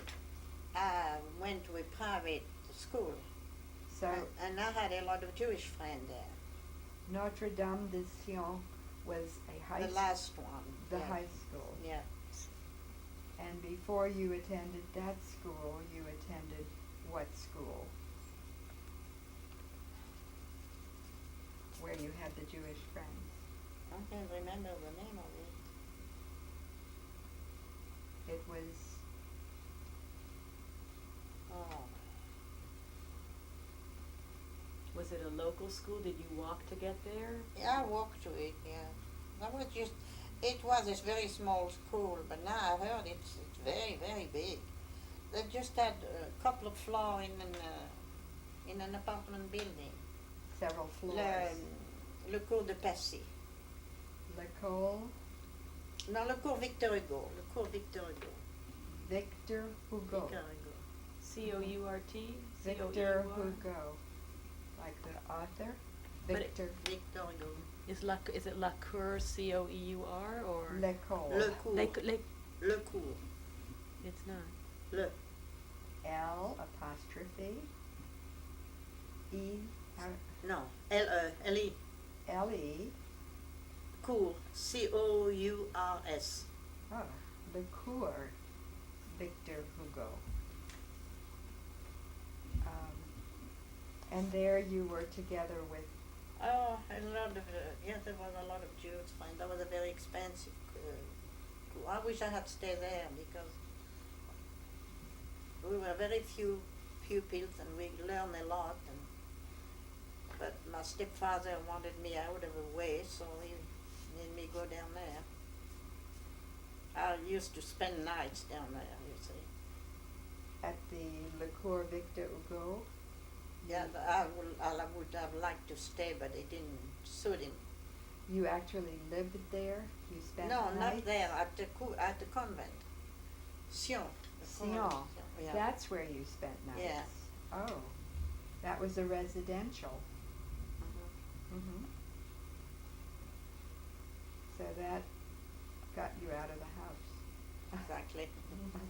I went to a private school. So And I had a lot of Jewish friends there. Notre Dame de Sion was a high The last one. the yeah. high school. Yeah. And before you attended that school, you attended what school? Where you had the Jewish friends. I can't remember the name of it. It was Oh. Was it a local school? Did you walk to get there? Yeah, I walked to it, yeah. It was a very small school, but now I heard it's very, very big. They just had a couple of floors in an apartment building. several floors. Le cours de Passy. Nicole, Non, le cours Victor Hugo. Le cours Victor Hugo. Victor Hugo. Victor Hugo. C-O-U-R-T? Victor C-O-U-R? Hugo. Like the author? But Victor. Victor Hugo. Is it La Cour, C-O-E-U-R, or? Nicole. Le cours. Le cours. It's not. Le. L apostrophe E No. L-E. L-E. Cours. C-O-U-R-S. Oh, Le Cour, Victor Hugo. And there you were together with, Oh, a lot of, yes, there was a lot of Jews friends. That was a very expensive school. I wish I had stayed there because we were very few pupils and we learned a lot. But my stepfather wanted me out of the way, so he made me go down there. I used to spend nights down there, you see. at the Le Cour Victor Hugo. Yeah, I would have liked to stay, but it didn't suit him. You actually lived there? You spent No, nights? not there, at the convent. Sion. the Sion. convent, yeah. That's where you spent nights? Yeah. Oh, that was a residential. Mhm. Mm-hmm. So that got you out of the house. Exactly. Okay.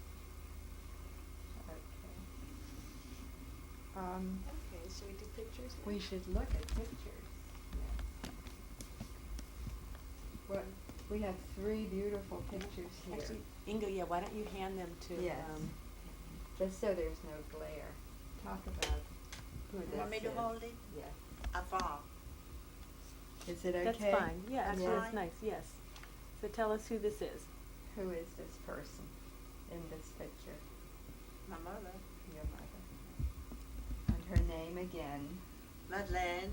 Okay, should we do pictures? We should look at pictures. Yeah. What, we have 3 beautiful pictures here. Actually, Inga, yeah, why don't you hand them to, Yes. Just so there's no glare. Talk about who this You want me to is. hold it? Yes. Afar. Is it okay? That's fine, yeah, actually, Yeah. that's nice, yes. So tell us who this is. Who is this person in this picture? My mother. Your mother. And her name again. Madeleine.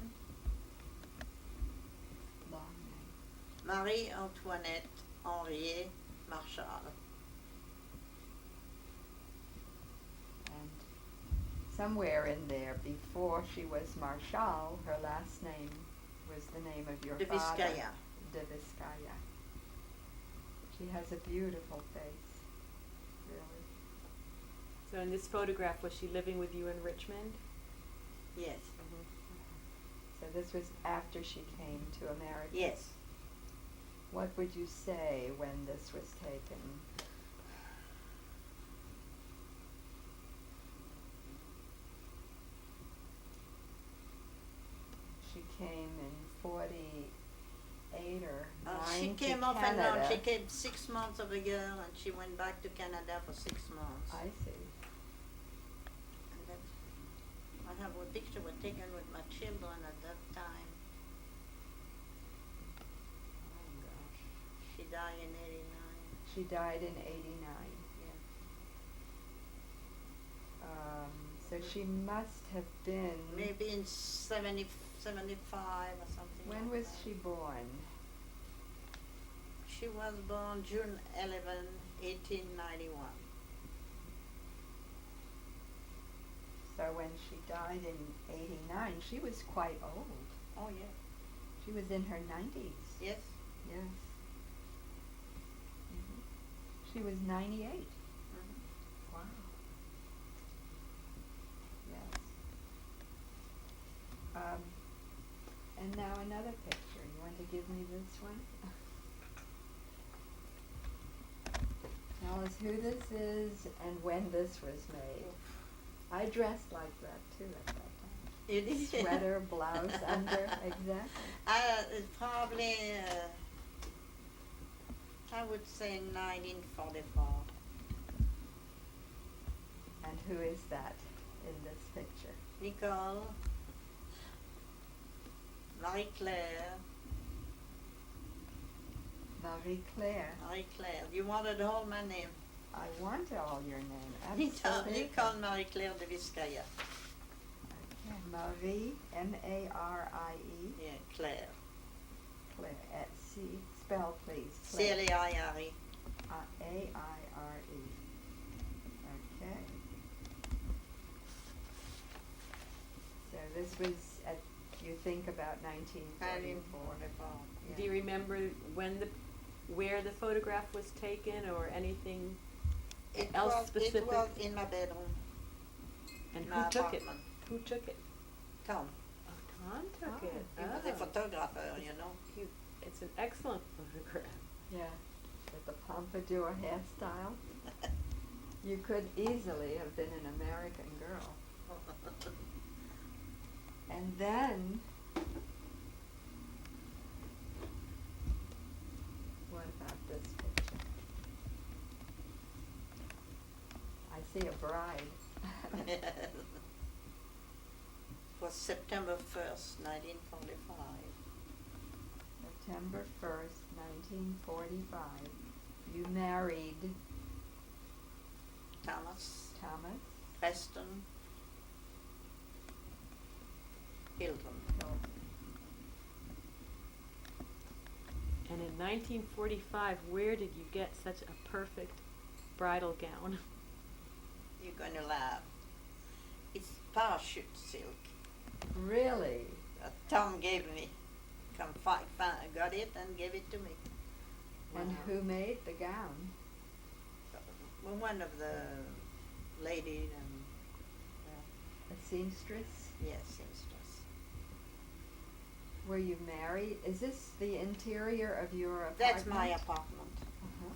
Long name. Marie-Antoinette Henriet Marchal. And somewhere in there, before she was Marshall, her last name was the name of your father. DeVizcaya. DeVizcaya. She has a beautiful face, really. So in this photograph, was she living with you in Richmond? Yes. So this was after she came to America. Yes. What would you say when this was taken? She came in 48 or 9 She came to off and Canada. on. She came 6 months of a year, and she went back to Canada for 6 months. I see. And then I have a picture was taken with my children at that time. Oh gosh, she died in '89. She died in 89. Yeah. So she must have been. Maybe in 70, 75 or something. When like was that. she born? She was born June 11, 1891. So when she died in 89, she was quite old. Oh yeah. She was in her 90s. Yes. Yes. She was 98. Mm-hmm. Wow. Yes. And now another picture. You want to give me this one? Tell us who this is and when this was made. I dressed like that too at that time. You did? Sweater, blouse, under, exactly. It's probably, I would say 1944. And who is that in this picture? Nicole, Marie-Claire. Marie-Claire. Marie-Claire. You wanted to hold my name? I want all your name. Nicole Absolutely. Marie-Claire DeVizcaya. Okay. Marie, M-A-R-I-E. Yeah, Claire. Claire, at C. Spell, please. C-L-A-I-R-E. A-I-R-E. Okay. So this was at, you think about 1944. 1944. Yeah. Do you remember where the photograph was taken or anything else specific? It was in my bedroom. And my who took it? apartment. Who took it? Tom. Oh, Tom took it. He was a photographer, you know. It's an excellent photograph. Yeah. With the pompadour hairstyle. You could easily have been an American girl. And then, what about this picture? I see a bride. It was September 1st, 1945. September 1st, 1945. You married Thomas, Thomas Preston, Hylton. Hylton. And in 1945, where did you get such a perfect bridal gown? You're going to laugh. It's parachute silk. Really? Tom gave me. Got it and gave it to me. And Wow. who made the gown? Well, one of the ladies and A seamstress? yes, seamstress. Were you married? Is this the interior of your apartment? That's my apartment, Uh-huh.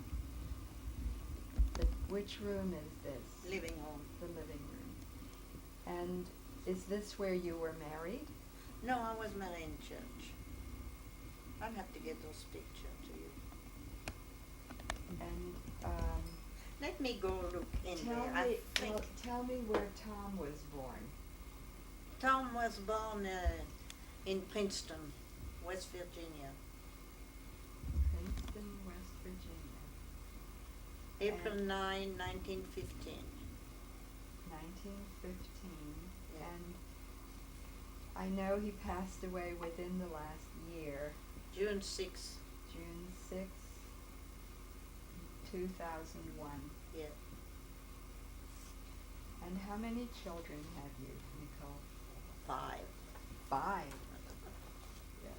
Which room is this? living room. The living room. And is this where you were married? No, I was married in church. I'll have to get those pictures to you. And Let me go look in there. I think tell me where Tom was born. Tom was born in Princeton, West Virginia, Princeton, West Virginia. April And- 9, 1915. 1915. Yeah. And I know he passed away within the last year, June 6, June 6th, 2001. yeah. And how many children have you, Nicole? 5. 5. Yes.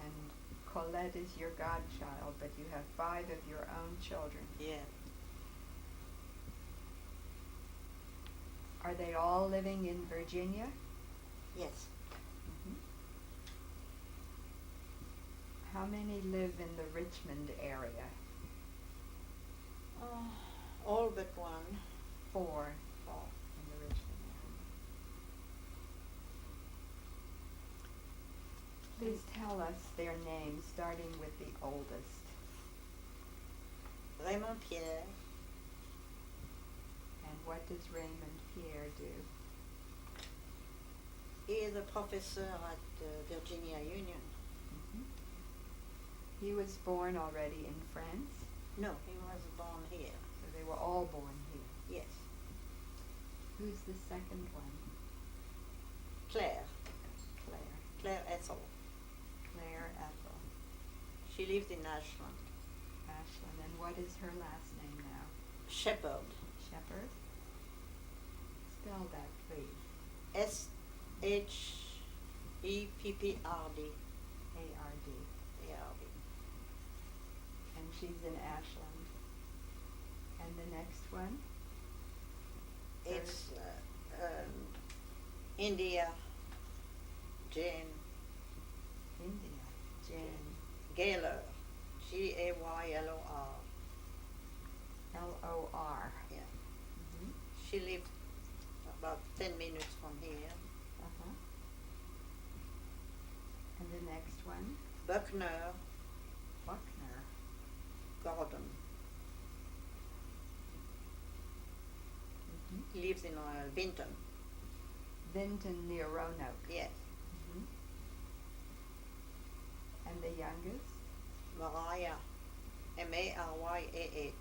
And Colette is your godchild, but you have 5 of your own children. Yeah. Are they all living in Virginia? Yes. Mhm. How many live in the Richmond area? All but one. 4 4. in the Richmond area. Please tell us their names, starting with the oldest. Raymond Pierre. And what does Raymond Pierre do? He is a professor at Virginia Union. Mhm. He was born already in France, No, he was born here. so they were all born here. Yes. Who's the second one? Claire. Claire. Claire Ethel. Claire Ethel. She lived in Ashland. Ashland. And what is her last name now? Shepherd. Shepherd? Spell that, please. Sheppard. A-R-D. And she's in Ashland. And the next one? It's India. Jane India. Jane. Gaylor. Gaylor. L-O-R. Yeah. Mm-hmm. She lived about 10 minutes from here. Uh-huh. And the next one? Buckner Buckner. Gordon. Mm-hmm. He lives in Vinton. Vinton near Roanoke. Yes. Mm-hmm. And the youngest? Mariah. Maryah.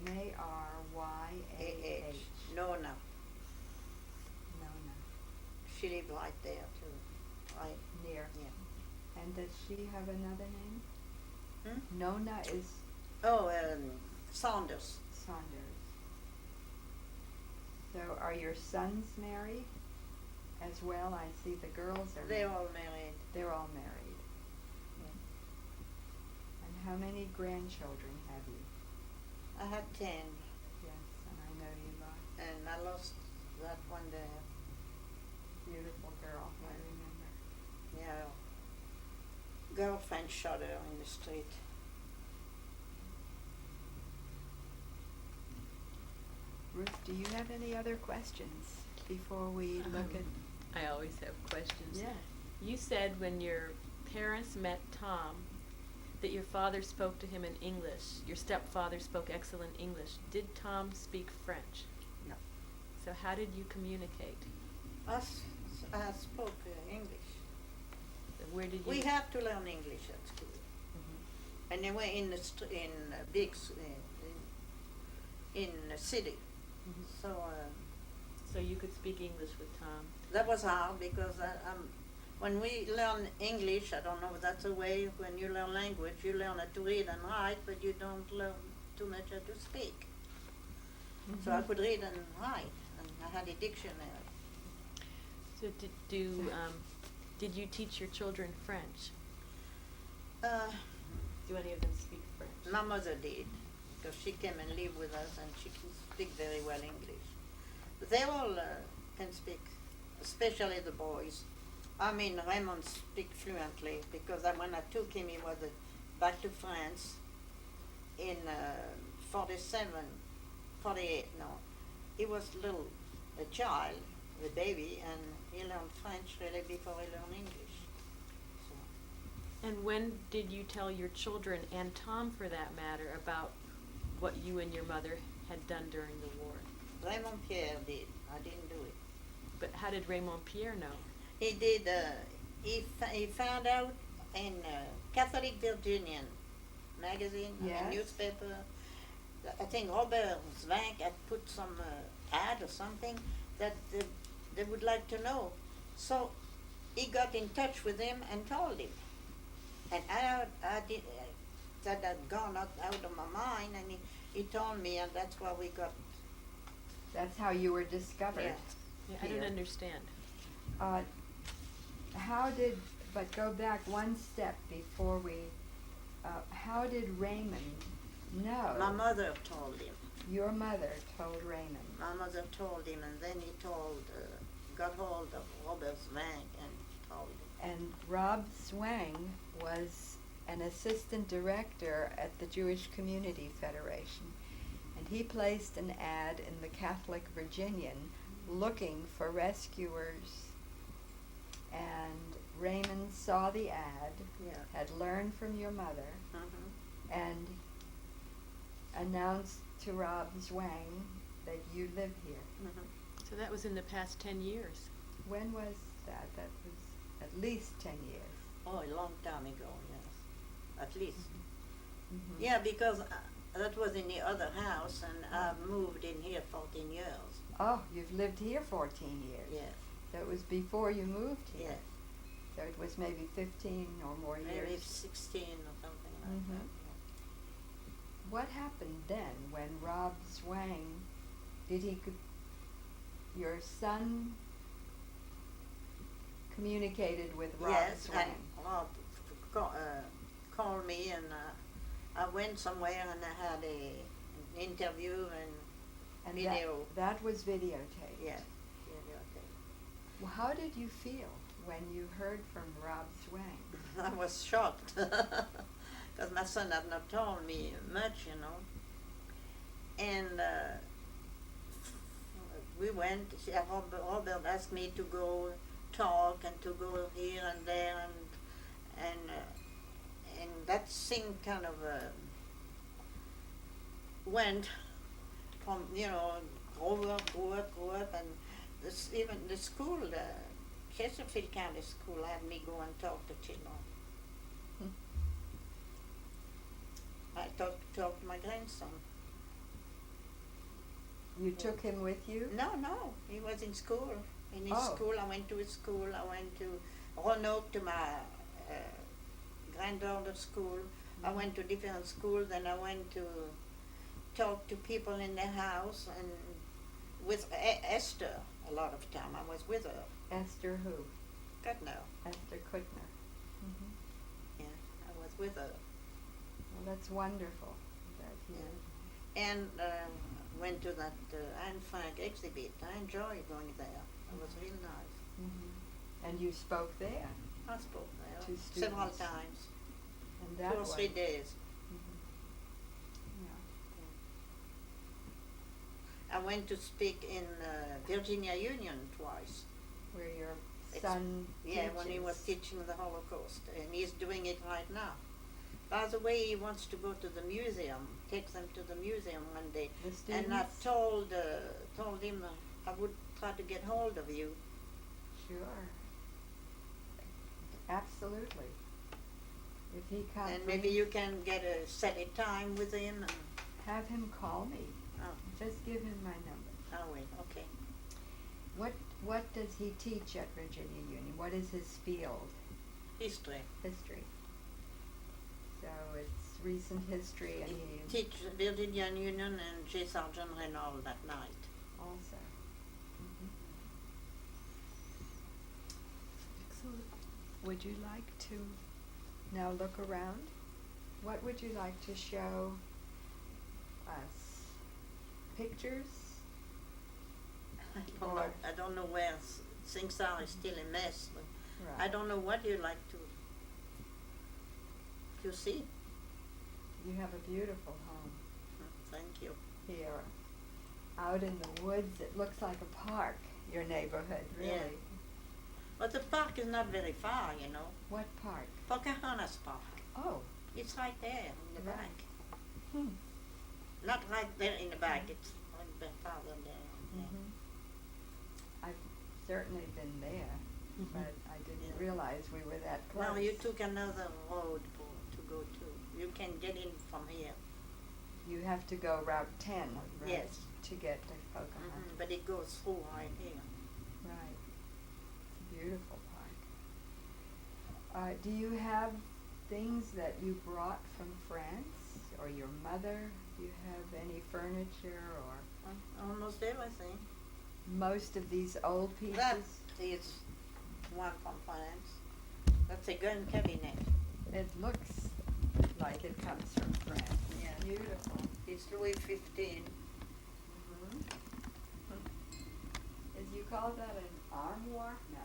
M-A-R-Y-A-H. Nona. Nona. She lived right there too. Right. Near. Yeah. And does she have another name? Hmm? Nona is Oh, Saunders. Saunders. So are your sons married as well? I see the girls are They're married. all married. They're all married. Yeah. And how many grandchildren have you? I had 10, Yes, and I know you lost and I lost that one there. a beautiful girl, I remember. Yeah. Girlfriend shot her in the street. Ruth, do you have any other questions before we look at? I always have questions. Yeah. You said when your parents met Tom that your father spoke to him in English. Your stepfather spoke excellent English. Did Tom speak French? No. So how did you communicate? I spoke English. Where did you? We have to learn English at school. Mhm. Anyway, in the in the city. Mhm. So So you could speak English with Tom. that was hard because when we learn English, I don't know if that's a way, when you learn language, you learn how to read and write, but you don't learn too much how to speak. So I could read and write, and I had a dictionary. So did you teach your children French? Do any of them speak French? My mother did, because she came and lived with us, and she can speak very well English. But they all can speak, especially the boys. I mean, Raymond speak fluently, because when I took him, he was back to France in 48, no. He was a child, a baby, and he learned French really before he learned English. So. And when did you tell your children, and Tom for that matter, about what you and your mother had done during the war? Raymond Pierre did. I didn't do it. But how did Raymond Pierre know? He did. He found out in Catholic Virginian magazine, Yes. a newspaper. I think Robert Zwank had put some ad or something that they would like to know. So he got in touch with him and told him. And I did. That had gone out of my mind, and He told me, and that's why we got. That's how you were discovered. Yes. Yeah, I don't Here. understand. But go back one step before how did Raymond know? My mother told him. Your mother told Raymond. My mother told him, and then he got hold of Robert Zwang and told him. And Rob Zwang was an assistant director at the Jewish Community Federation. And he placed an ad in the Catholic Virginian looking for rescuers. And Raymond saw the ad, Yeah. had learned from your mother, Mm-hmm. and announced to Rob Zwang that you live here. Mm-hmm. So that was in the past 10 years. When was that? That was at least 10 years. Oh, a long time ago, yes. At least. Mm-hmm. Yeah, because that was in the other house, and I moved in here 14 years. Oh, you've lived here 14 years. Yes. So it was before you moved here. Yes. So it was maybe 15 or more Maybe years. 16 or something like Mhm. that. What happened then when Rob Zwang, your son communicated with Rob Yes, Zwang? and Rob called me, and I went somewhere and I had an interview and video. That was videotaped. Yes, videotape. Well, how did you feel when you heard from Rob Zwang? I was shocked because my son had not told me much, you know. And we went. Robert asked me to go talk and to go here and there, and that thing kind of went from, you know, grew up, and even the school, Chesterfield County School, had me go and talk to children. Hmm. I talked to my grandson. You took him with you? No, he was in school. In his Oh. school, I went to his school. I went to Roanoke to my granddaughter's school. I went to different schools, and I went to talk to people in the house, and with Esther a lot of time. I was with her. Esther who? God no. Esther Kuttner. Mm-hmm. Yeah, I was with her. Well, that's wonderful. That you, Yeah. And went to that Anne Frank exhibit. I enjoyed going there. It was real nice. Mm-hmm. And you spoke there, I spoke there To several students. times, and 2 that or was 3 days. Yeah. I went to speak in Virginia Union twice. Where your It's- son Yeah, when he was teaches. teaching the Holocaust, and he's doing it right now. By the way, he wants to go to the museum, take them to the museum one day. The And I students? told him I would try to get hold of you. Sure. Absolutely. If he comes, And maybe you can get a set a time with him. And, have him call me. oh, Just give him my number. I will, okay. What does he teach at Virginia Union? What is his field? History. History. So it's recent history, and He he teach Virginia Union and J. Sargent Reynolds that night. also. Mhm. Excellent. Would you like to now look around? What would you like to show us? Pictures? Or- I don't know where things are. It's still a mess. But I Right. don't know what you like to see. You have a beautiful home Thank you. here, out in the woods. It looks like a park, your neighborhood, really. Yeah. But the park is not very far, you know. What park? Pocahontas Park. Oh, It's right there in the Right. back. hmm. Not right there in the back. It's a little bit farther down. Mhm. I've certainly been there, Mhm. but I didn't Yeah. realize we were that close. Now you took another road to go to. You can get in from here. You have to go Route 10, right? Yes. To get to Pocahontas. But it goes through right here. Right. It's a beautiful park. Do you have things that you brought from France, or your mother Do you have any furniture or Almost everything. most of these old pieces? That is one from France. That's a gun cabinet. It looks like it comes from France. Yeah. Beautiful. It's Louis 15. Mm-hmm. Is you call that an armoire? No.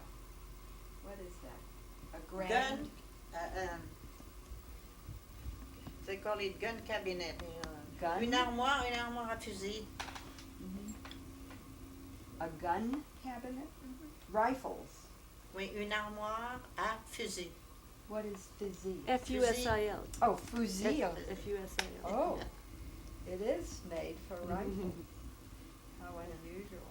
What is that? A grand? Gun. They call it gun cabinet. Gun? Une armoire à fusil. Mhm. A gun cabinet? Rifles. Oui, une armoire à fusil. What is fusil? F-U-S-I-L. Oh, fusil. F-U-S-I-L. Oh, it is made for rifles. How unusual.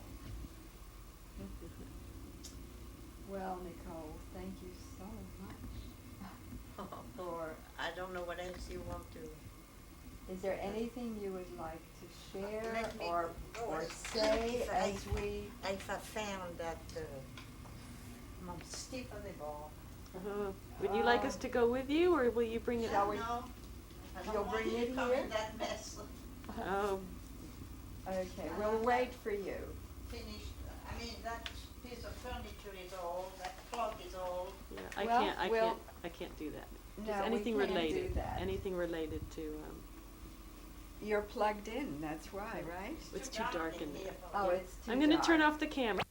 Well, Nicole, thank you so much for. I don't know what else you want to. Is there anything you would like to share Let me or go. or say If I- as we? If I found that mon petit pas des bords. Would you like us to go with you, or will you bring it? Shall we- No, I don't You'll want bring you it to come here? in that mess. Oh, Okay, we'll wait for you. Finished. I mean, that piece of furniture is old. That clock is old. yeah, Well, we'll- I can't do that. No, Just we anything can't related. do that. Anything related to, You're plugged in. That's why, right? it's too dark in here there. for Oh, you. it's too I'm gonna turn dark. off the camera.